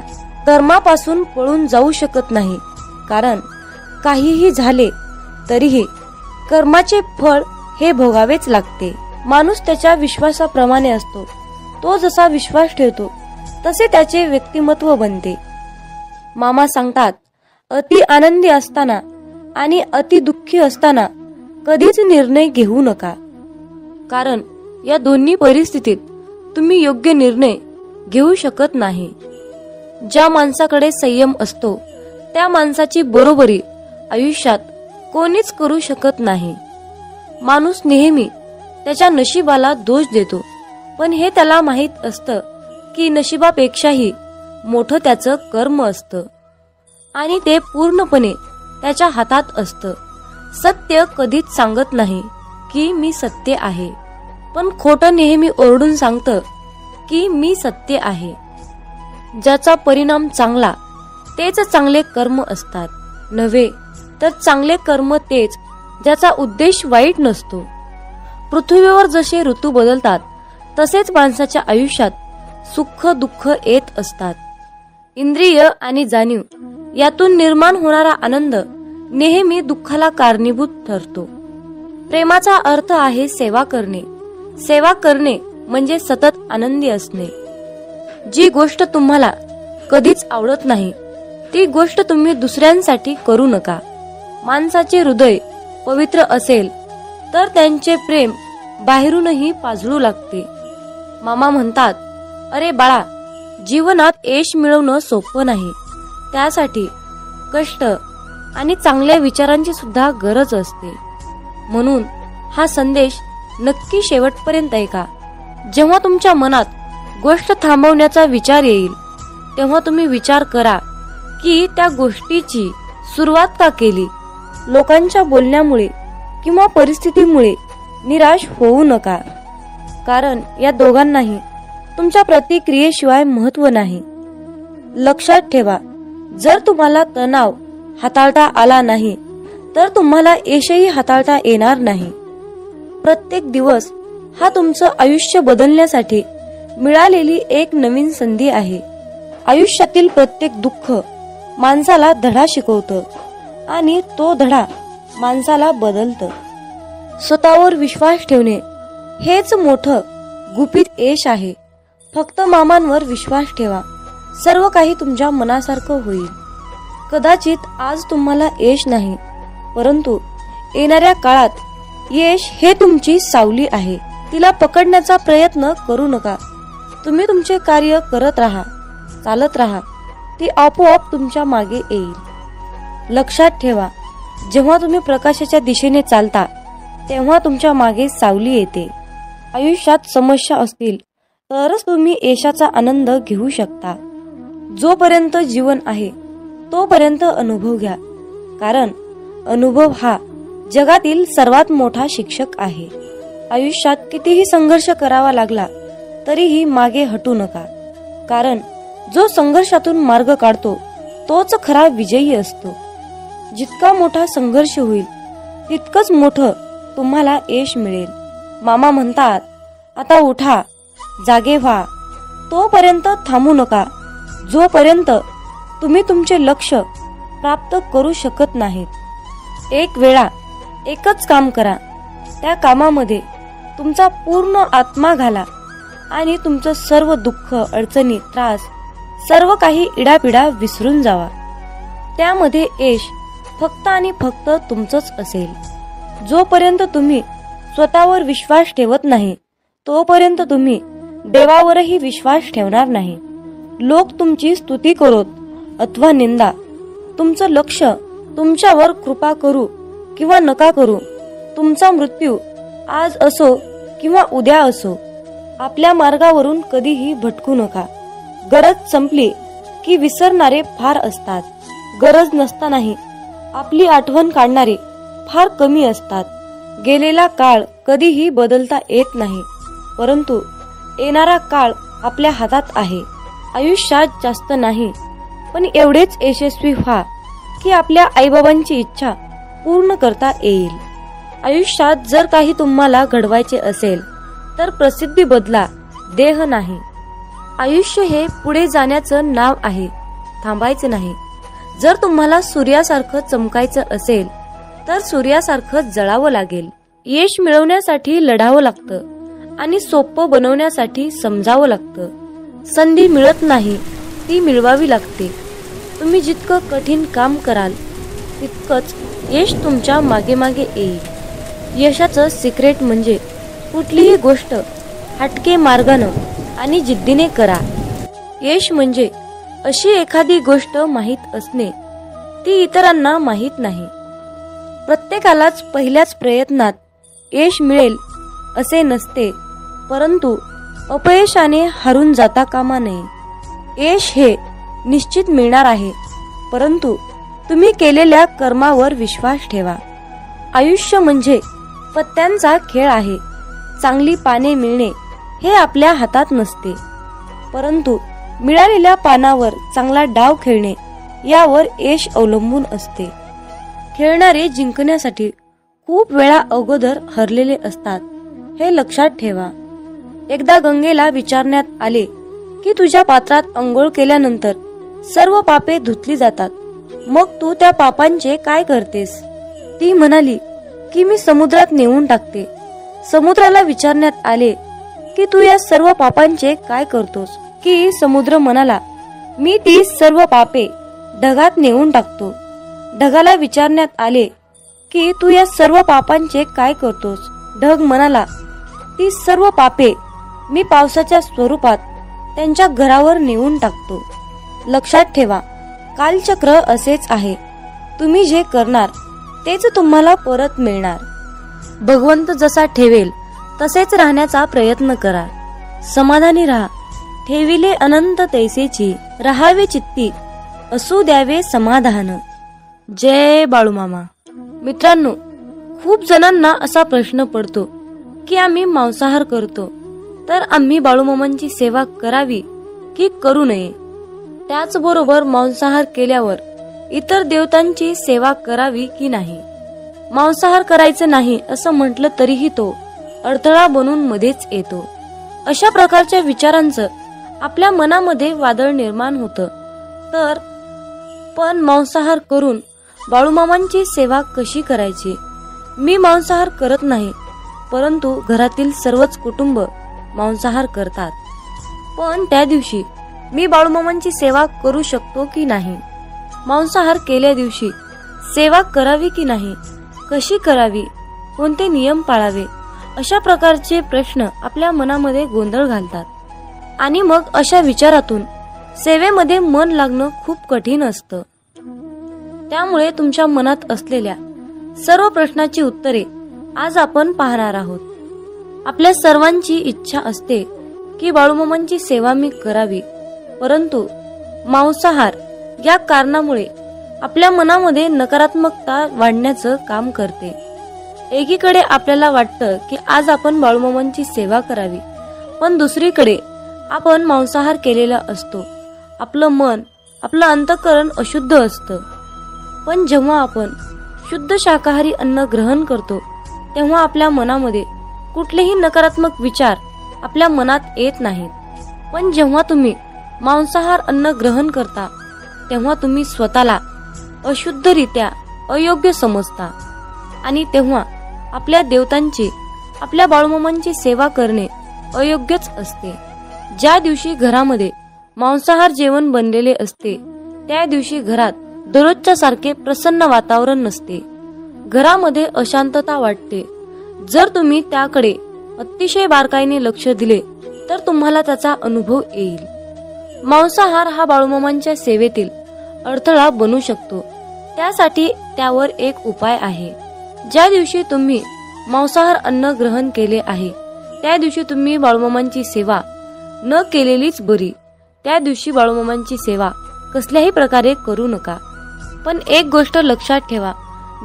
कर्मापासून पळून जाऊ शकत नाही, कारण काहीही झाले तरीही कर्माचे फळ हे भोगावेच लागते. माणूस त्याच्या विश्वासाप्रमाणे असतो. तो जसा विश्वास ठेवतो तसे त्याचे व्यक्तिमत्व बनते. मामा सांगतात, अति आनंदी असताना आणि अति दुःखी असताना कधीच निर्णय घेऊ नका, कारण या दोन्ही परिस्थितीत तुम्ही योग्य निर्णय घेऊ शकत नाही. ज्या माणसाकडे संयम असतो त्या माणसाची बरोबरी आयुष्यात कोणीच करू शकत नाही. माणूस नेहमी त्याच्या नशिबाला दोष देतो, पण हे त्याला माहित असतं की नशिबापेक्षाही मोठं त्याचं कर्म असतं आणि ते पूर्णपणे त्याच्या हातात असतं. सत्य कधीच सांगत नाही की मी सत्य आहे, पण खोटं नेहमी ओरडून सांगतं की मी सत्य आहे. ज्याचा परिणाम चांगला तेच चांगले कर्म असतात, नव्हे तर चांगले कर्म तेच ज्याचा उद्देश वाईट नसतो. पृथ्वीवर जसे ऋतू बदलतात तसेच माणसाच्या आयुष्यात सुख दुःख येत असतात. इंद्रिय आणि जाणीव यातून निर्माण होणारा आनंद नेहमी दुःखाला कारणीभूत ठरतो. प्रेमाचा अर्थ आहे सेवा करणे. सेवा करणे म्हणजे सतत आनंदी असणे. जी गोष्ट तुम्हाला कधीच आवडत नाही ती गोष्ट तुम्ही दुसऱ्यांसाठी करू नका. माणसाचे हृदय पवित्र असेल तर त्यांचे प्रेम बाहेरूनही पाजळू लागते. मामा म्हणतात, अरे बाळा, जीवनात यश मिळवणं सोपं नाही. त्यासाठी कष्ट आणि चांगल्या विचारांची सुद्धा गरज असते. म्हणून हा संदेश नक्की शेवटपर्यंत ऐका. जेव्हा तुमच्या मनात गोष्ट थांबवण्याचा विचार येईल तेव्हा तुम्ही विचार करा की त्या गोष्टीची सुरुवात का केली. लोकांच्या बोलण्यामुळे किंवा परिस्थितीमुळे निराश होऊ नका, कारण या दोघांनाही तुमच्या प्रतिक्रियेशिवाय महत्व नाही. लक्षात ठेवा, जर तुम्हाला तणाव हाताळता आला नाही तर तुम्हाला यशही हाताळता येणार नाही. प्रत्येक दिवस हा तुमचं आयुष्य बदलण्यासाठी मिळालेली एक नवीन संधी आहे. आयुष्यातील प्रत्येक दुःख माणसाला धडा शिकवतं आणि तो धडा माणसाला बदलतं. स्वतःवर विश्वास ठेवणे हेच मोठं गुपित यश आहे. फक्त मामांवर विश्वास ठेवा, सर्व काही तुमच्या मनासारखं होईल. कदाचित आज तुम्हाला यश नाही, परंतु येणाऱ्या काळात यश हे तुमची सावली आहे. तिला पकडण्याचा प्रयत्न करू नका. तुम्ही तुमचे कार्य करत राहा, चालत राहा, ती आपोआप तुमच्या मागे येईल. लक्षात ठेवा, जेव्हा तुम्ही प्रकाशाच्या दिशेने चालता तेव्हा तुमच्या मागे सावली येते. आयुष्यात समस्या असतील तरच तुम्ही यशाचा आनंद घेऊ शकता. जोपर्यंत जीवन आहे तोपर्यंत अनुभव घ्या, कारण अनुभव हा जगातील सर्वात मोठा शिक्षक आहे. आयुष्यात कितीही संघर्ष करावा लागला तरीही मागे हटू नका, कारण जो संघर्षातून मार्ग काढतो तोच खरा विजयी असतो. जितका मोठा संघर्ष होईल तितकंच मोठं तुम्हाला यश मिळेल. मामा म्हणतात, आता उठा, जागे व्हा. तोपर्यंत थांबू नका जोपर्यंत तुम्ही तुमचे लक्ष्य प्राप्त करू शकत नाहीत. एक वेळा एकच काम करा, त्या कामामध्ये तुमचा पूर्ण आत्मा घाला आणि तुमचं सर्व दुःख, अडचणी, त्रास सर्व काही इडापिडा विसरून जावा. त्यामध्ये यश फक्त आणि फक्त तुमचंच असेल. जोपर्यंत तुम्ही स्वतःवर विश्वास ठेवत नाही तोपर्यंत तुम्ही देवावरही विश्वास ठेवणार नाही. लोक तुमची स्तुती करोत अथवा निंदा, तुमचं लक्ष तुमच्यावर कृपा करू किंवा नका करू, तुमचा मृत्यू आज असो किंवा उद्या असो, आपल्या मार्गावरून कधीही भटकू नका. गरज संपली की विसरणारे फार असतात. गरज नसतानाही आपली आठवण काढणारे फार कमी असतात. गेलेला काळ कधीही बदलता येत नाही, परंतु येणारा काळ आपल्या हातात आहे. आयुष्यात जास्त नाही, पण एवढेच यशस्वी व्हा की आपल्या आईबाबांची इच्छा पूर्ण करता येईल. आयुष्यात जर काही तुम्हाला घडवायचे असेल तर प्रसिद्धी बदला, देह नाही. आयुष्य हे पुढे जाण्याचं नाव आहे, थांबायचे नाही. जर तुम्हाला सूर्यासारखं चमकायचं असेल तर सूर्यासारखं जळावं लागेल. यश मिळवण्यासाठी लढावं लागतं आणि सोपं बनवण्यासाठी समजावं लागतं. संधी मिळत नाही, ती मिळवावी लागते. तुम्ही जितकं कठीण काम कराल तितकंच यश तुमच्या मागे मागे येईल. यशाचं सिक्रेट म्हणजे कुठलीही गोष्ट हटके मार्गानं आणि जिद्दीने करा. यश म्हणजे अशी एखादी गोष्ट माहीत असणे, ती इतरांना माहीत नाही. प्रत्येकालाच पहिल्याच प्रयत्नात यश मिळेल असे नसते, परंतु अपयशाने हारून जाता कामा नये. यश हे निश्चित मिळणार आहे, परंतु तुम्ही केलेल्या कर्मावर विश्वास ठेवा. आयुष्य म्हणजे पत्त्यांचा खेळ आहे. चांगली पाने मिळणे हे आपल्या हातात नसते, परंतु मिळालेल्या पानावर चांगला डाव खेळणे यावर यश अवलंबून असते. खेळणारे जिंकण्यासाठी खूप वेळा अगोदर हरलेले असतात, हे लक्षात ठेवा. एकदा गंगेला विचारण्यात आले की तुझ्या पात्रात अंघोळ केल्यानंतर सर्व पापे धुतली जातात, मग तू त्या पापांचे काय करतेस? ती म्हणाली की मी समुद्रात नेऊन टाकते. समुद्राला विचारण्यात आले की तू या सर्व पापांचे काय करतोस? की समुद्र म्हणाला, मी ती सर्व पापे ढगात नेऊन टाकतो. ढगाला विचारण्यात आले की तू या सर्व पापांचे काय करतोस? ढग म्हणाला, ती सर्व पापे मी पावसाच्या स्वरूपात त्यांच्या घरावर नेऊन टाकतो. लक्षात ठेवा, कालचक्र असेच आहे. तुम्ही जे करणार तेच तुम्हाला परत मिळणार. भगवंत जसा ठेवेल तसेच राहण्याचा प्रयत्न करा. समाधानी राहा. ठेविले अनंत तैसेची, राहावे चित्ती असू द्यावे समाधान. जय बाळूमामा. मित्रांनो, खूप जणांना असा प्रश्न पडतो की आम्ही मांसाहार करतो, तर आम्ही बाळूमामांची सेवा करावी की करू नये? त्याचबरोबर मांसाहार केल्यावर इतर देवतांची सेवा करावी की नाही? मांसाहार करायचं नाही असं म्हटलं तरीही तो अडथळा बनून मध्येच येतो. अशा प्रकारच्या विचारांचं आपल्या मनामध्ये वादळ निर्माण होतं. तर पण मांसाहार करून बाळूमामांची सेवा कशी करायची? मी मांसाहार करत नाही, परंतु घरातील सर्वच कुटुंब मांसाहार करतात. पण त्या दिवशी मी बाळूमामांची सेवा करू शकतो की नाही? मांसाहार केल्या दिवशी सेवा करावी की नाही? कशी करावी? कोणते नियम पाळावे? अशा प्रकारचे प्रश्न आपल्या मनामध्ये गोंधळ घालतात आणि मग अशा विचारातून सेवेमध्ये मन लागणं खूप कठीण असतं. त्यामुळे तुमच्या मनात असलेल्या सर्व प्रश्नाची उत्तरे आज आपण पाहणार आहोत. आपल्या सर्वांची इच्छा असते की बाळूमामांची सेवा मी करावी, परंतु मांसाहार या कारणामुळे आपल्या मनामध्ये नकारात्मकता वाढण्याचं काम करते. एकीकडे आपल्याला वाटतं की आज आपण बाळूमामांची सेवा करावी, पण दुसरीकडे आपण मांसाहार केलेला असतो. आपलं मन, आपलं अंतःकरण अशुद्ध असतं. पण जेव्हा आपण शुद्ध शाकाहारी अन्न ग्रहण करतो तेव्हा आपल्या मनामध्ये कुठलेही नकारात्मक विचार आपल्या मनात येत नाहीत. पण जेव्हा तुम्ही मांसाहार अन्न ग्रहण करता तेव्हा तुम्ही स्वतःला अशुद्धरित्या अयोग्य समजता आणि तेव्हा आपल्या देवतांची आपल्या बाळूमामांची सेवा करणे अयोग्यच असते. ज्या दिवशी घरामध्ये मांसाहार जेवण बनलेले असते त्या दिवशी घरात दररोजच्या सारखे प्रसन्न वातावरण नसते. घरामध्ये अशांतता वाटते. जर तुम्ही त्याकडे अतिशय बारकाईने लक्ष दिले तर तुम्हाला त्याचा अनुभव येईल. मांसाहार हा बाळूमामांच्या सेवेतील अडथळा बनू शकतो. त्यासाठी त्यावर एक उपाय आहे. ज्या दिवशी तुम्ही मांसाहार अन्न ग्रहण केले आहे त्या दिवशी तुम्ही बाळूमामांची सेवा न केलेलीच बरी. त्या दिवशी बाळूमामांची सेवा कसल्याही प्रकारे करू नका. पण एक गोष्ट लक्षात ठेवा,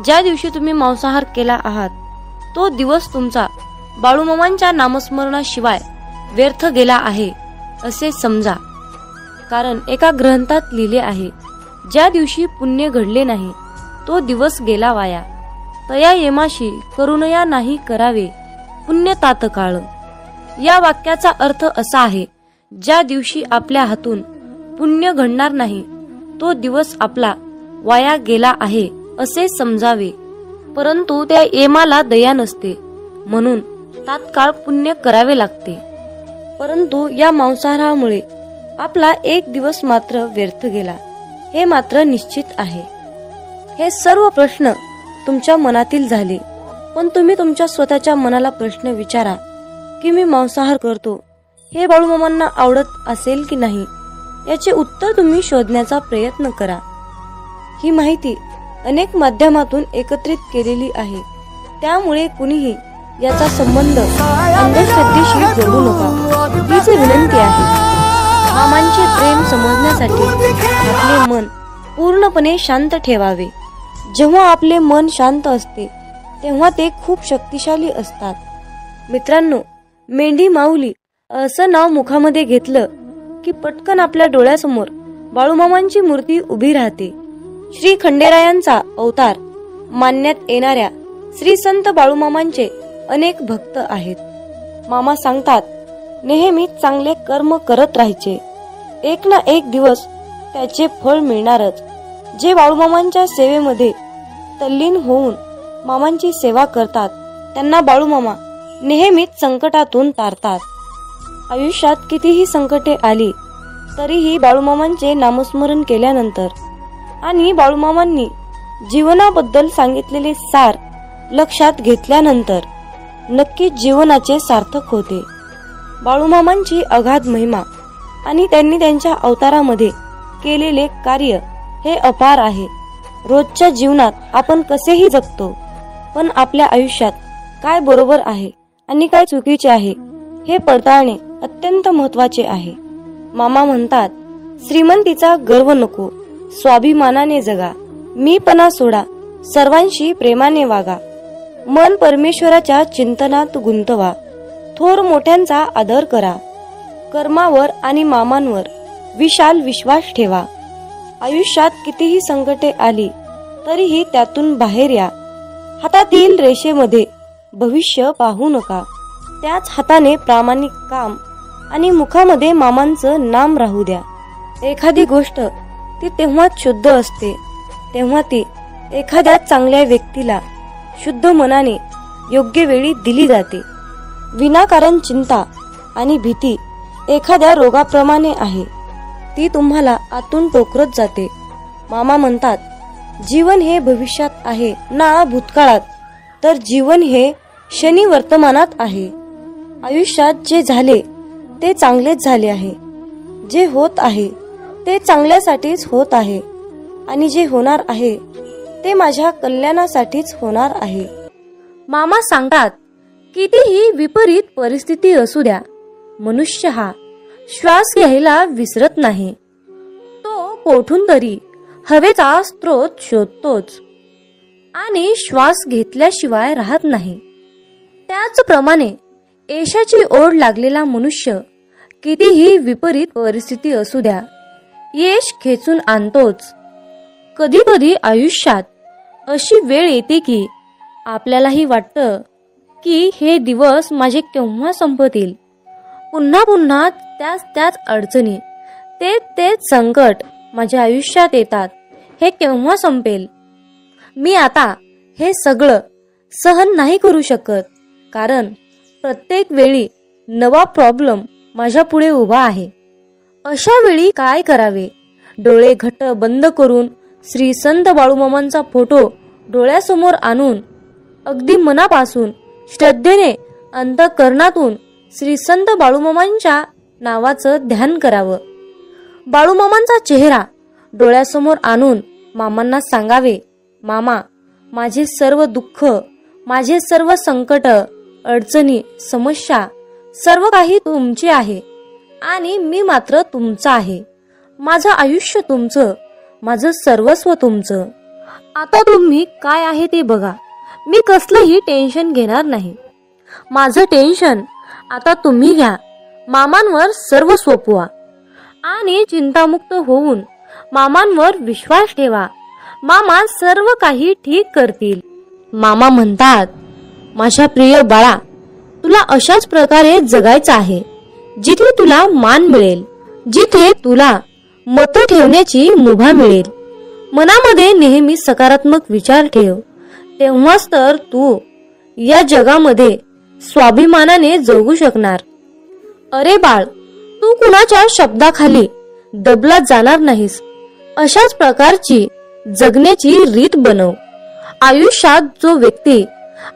ज्या दिवशी तुम्ही मांसाहार केला आहात तो दिवस तुमचा बाळूमामांच्या नामस्मरणाशिवाय व्यर्थ गेला आहे असे समजा. कारण एका ग्रंथात लिहिले आहे, ज्या दिवशी पुण्य घडले नाही तो दिवस गेला वाया. तया येमाशी करुणया नाही करावे पुण्य तात्काळ. या वाक्याचा अर्थ असा आहे, ज्या दिवशी आपल्या हातून पुण्य घडणार नाही तो दिवस आपला वाया गेला आहे असे समजावे. परंतु त्या येमाला दया नसते म्हणून तात्काळ पुण्य करावे लागते. परंतु या मांसाहारामुळे आपला एक दिवस मात्र व्यर्थ गेला हे मात्र निश्चित आहे. हे सर्व प्रश्न तुमच्या मनातील झाले. पण तुम्ही तुमच्या स्वतःच्या मनाला प्रश्न विचारा की मी मांसाहार करतो हे बाळूमामांना आवडत असेल की नाही, याचे उत्तर तुम्ही शोधण्याचा प्रयत्न करा. ही माहिती अनेक माध्यमातून एकत्रित केलेली आहे. त्यामुळे कुणीही याचा संबंध अंधश्रद्धेशी जोडू नका हीच विनंती आहे. मामांचे प्रेम समजण्यासाठी आपले मन पूर्णपणे शांत ठेवावे. जेव्हा आपले मन शांत असते तेव्हा ते खूप शक्तिशाली असतात. मित्रांनो, मेंढी माऊली असं नाव मुखामध्ये घेतलं की पटकन आपल्या डोळ्यासमोर बाळूमामांची मूर्ती उभी राहते. श्री खंडेरायांचा अवतार मानण्यात येणाऱ्या श्री संत बाळूमामांचे अनेक भक्त आहेत. मामा सांगतात, नेहमी चांगले कर्म करत राहायचे, एक ना एक दिवस त्याचे फळ मिळणारच. जे बाळूमामांच्या सेवेमध्ये तल्लीन होऊन मामांची सेवा करतात त्यांना बाळूमामा नेहमीच संकटातून तारतात. आयुष्यात कितीही संकटे आली तरीही बाळूमामांचे नामस्मरण केल्यानंतर आणि बाळूमामांनी जीवनाबद्दल सांगितलेले सार लक्षात घेतल्यानंतर नक्कीच जीवनाचे सार्थक होते. बाळूमामांची अगाध महिमा आणि त्यांनी त्यांच्या अवतारामध्ये केलेले कार्य हे अपार आहे. रोजच्या जीवनात आपण कसेही जगतो, पण आपल्या आयुष्यात काय बरोबर आहे आणि काय चुकीचे आहे हे पडताळणे अत्यंत महत्वाचे आहे. मामा म्हणतात, श्रीमंतीचा गर्व नको, स्वाभिमानाने जगा, मीपणा सोडा, सर्वांशी प्रेमाने वागा, मन परमेश्वराच्या चिंतनात गुंतवा, थोर मोठ्यांचा आदर करा, कर्मावर आणि मामांवर विशाल विश्वास ठेवा. आयुष्यात कितीही संकटे आली तरीही त्यातून बाहेर या. हातातील रेषेमध्ये भविष्य पाहू नका, त्याच हाताने प्रामाणिक काम आणि मुखामध्ये मामांचं नाम राहू द्या. एखादी गोष्ट ती तेव्हाच शुद्ध असते तेव्हा ती एखाद्या चांगल्या व्यक्तीला शुद्ध मनाने योग्य वेळी दिली जाते. विनाकारण चिंता आणि भीती एखाद्या रोगाप्रमाणे आहे, ती तुम्हाला आतून टोकरत जाते. मामा म्हणतात, जीवन हे भविष्यात आहे ना भूतकाळात, तर जीवन हे क्षणी वर्तमानात आहे. आयुष्यात जे झाले ते चांगलेच झाले आहे, जे होत आहे ते चांगल्यासाठीच होत आहे आणि जे होणार आहे ते माझ्या कल्याणासाठीच होणार आहे. मामा सांगतात, कितीही विपरीत परिस्थिती असू द्या, मनुष्य हा श्वास घ्यायला विसरत नाही. तो कोठून तरी हवेचा स्रोत शोधतोच आणि श्वास घेतल्याशिवाय राहत नाही. त्याचप्रमाणे यशाची ओढ लागलेला मनुष्य कितीही विपरीत परिस्थिती असू द्या, यश खेचून आणतोच. कधी कधी आयुष्यात अशी वेळ येते की आपल्यालाही वाटतं की हे दिवस माझे केव्हा संपतील. पुन्हा पुन्हा त्याच अडचणी, तेच संकट माझ्या आयुष्यात येतात. हे केव्हा संपेल? मी आता हे सगळं सहन नाही करू शकत, कारण प्रत्येक वेळी नवा प्रॉब्लेम माझ्या पुढे उभा आहे. अशा वेळी काय करावे? डोळे घट्ट बंद करून श्री संत बाळूमामांचा फोटो डोळ्यासमोर आणून अगदी मनापासून श्रद्धेने अंतःकरणातून श्री संत बाळूमामांच्या नावाचं ध्यान करावं. बाळूमामांचा चेहरा डोळ्यासमोर आणून मामांना सांगावे, मामा, माझे सर्व दुःख, माझे सर्व संकट, अडचणी, समस्या सर्व काही तुमचे आहे आणि मी मात्र तुमचा आहे. माझं आयुष्य तुमचं, माझं सर्वस्व तुमचं. आता तुम्ही काय आहे ते बघा. मी कसलंही टेन्शन घेणार नाही. माझं टेन्शन आता तुम्ही घ्या. मामांवर सर्व सोपवा आणि चिंतामुक्त होऊन मामांवर विश्वास ठेवा. मामा सर्व काही ठीक करतील. मामा म्हणतात, माझ्या प्रिय बाळा, तुला अशाच प्रकारे जगायचं आहे जिथे तुला मान मिळेल, जिथे तुला मत ठेवण्याची मुभा मिळेल. मनामध्ये नेहमी सकारात्मक विचार ठेव. तेव्हाच तर तू या जगामध्ये स्वाभिमानाने जगू शकणार. अरे बाळ, तू कुणाच्या शब्दाखाली दबला जाणार नाहीस. अशाच प्रकारची जगण्याची रीत बनव. आयुष्यात जो व्यक्ती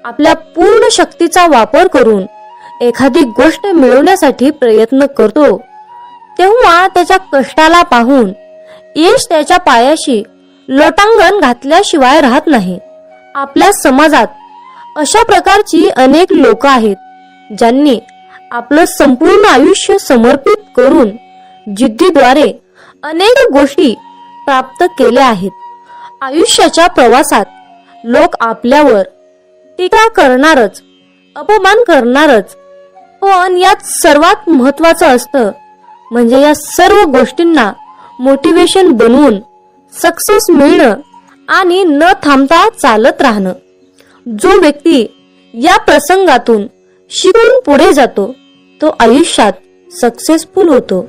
आपल्या पूर्ण शक्तीचा वापर करून एखादी गोष्ट मिळवण्यासाठी प्रयत्न करतो, तेव्हा त्याच्या कष्टाला पाहून यश त्याच्या पायाशी लोटांगण घातल्याशिवाय राहत नाही. आपल्या समाजात अशा प्रकारची अनेक लोक आहेत, ज्यांनी आपलं संपूर्ण आयुष्य समर्पित करून जिद्दीद्वारे अनेक गोष्टी प्राप्त केल्या आहेत. आयुष्याच्या प्रवासात लोक आपल्यावर टीका करणारच, अपमान करणारच, पण यात सर्वात महत्वाचं असतं म्हणजे या सर्व गोष्टींना मोटिवेशन बनवून सक्सेस मिळणं आणि न थांबता चालत राहणं. जो व्यक्ती या प्रसंगातून शिकून पुढे जातो तो आयुष्यात सक्सेसफुल होतो.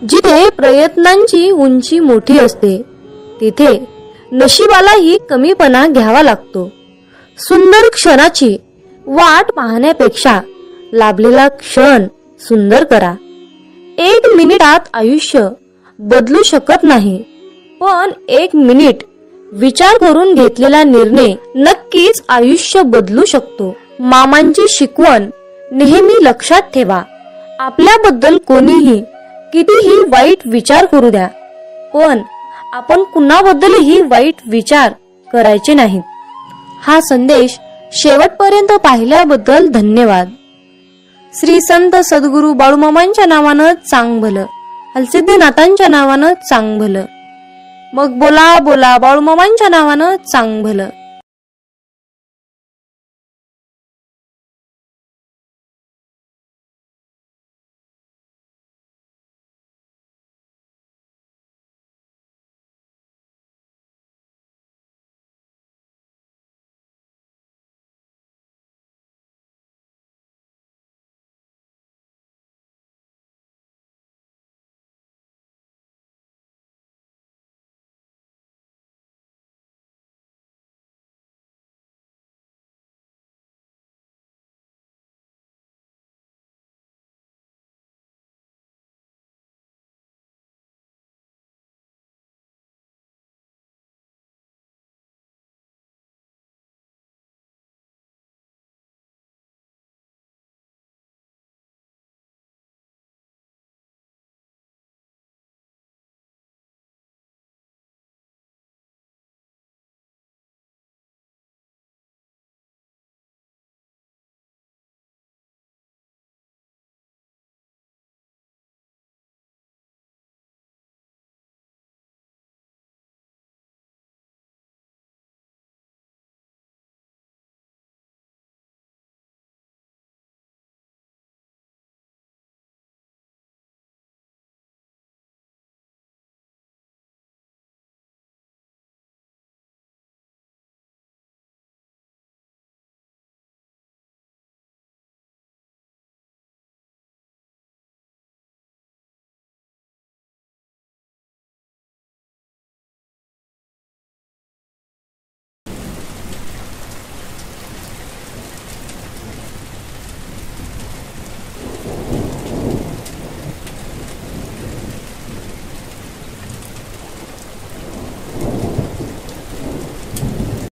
जिथे प्रयत्नांची उंची मोठी असते तिथे नशिबालाही कमीपणा घ्यावा लागतो. सुंदर क्षणाची वाट पाहण्यापेक्षा लाभलेला क्षण सुंदर करा. 1 मिनिटात आयुष्य बदलू शकत नाही, पण 1 मिनिट विचार करून घेतलेला निर्णय नक्कीच आयुष्य बदलू शकतो. मामांची शिकवण नेहमी लक्षात ठेवा. आपल्याबद्दल कोणीही कितीही वाईट विचार करू द्या, पण आपण कुणाबद्दलही वाईट विचार करायचे नाहीत. हा संदेश शेवटपर्यंत पाहिल्याबद्दल धन्यवाद. श्री संत सद्गुरू बाळूमामांच्या नावानं चांग भलं, हलसिद्धनाथांच्या नावानं चांग भलं. मग बोला बोला बाळूमामांच्या नावानं चांग भलं.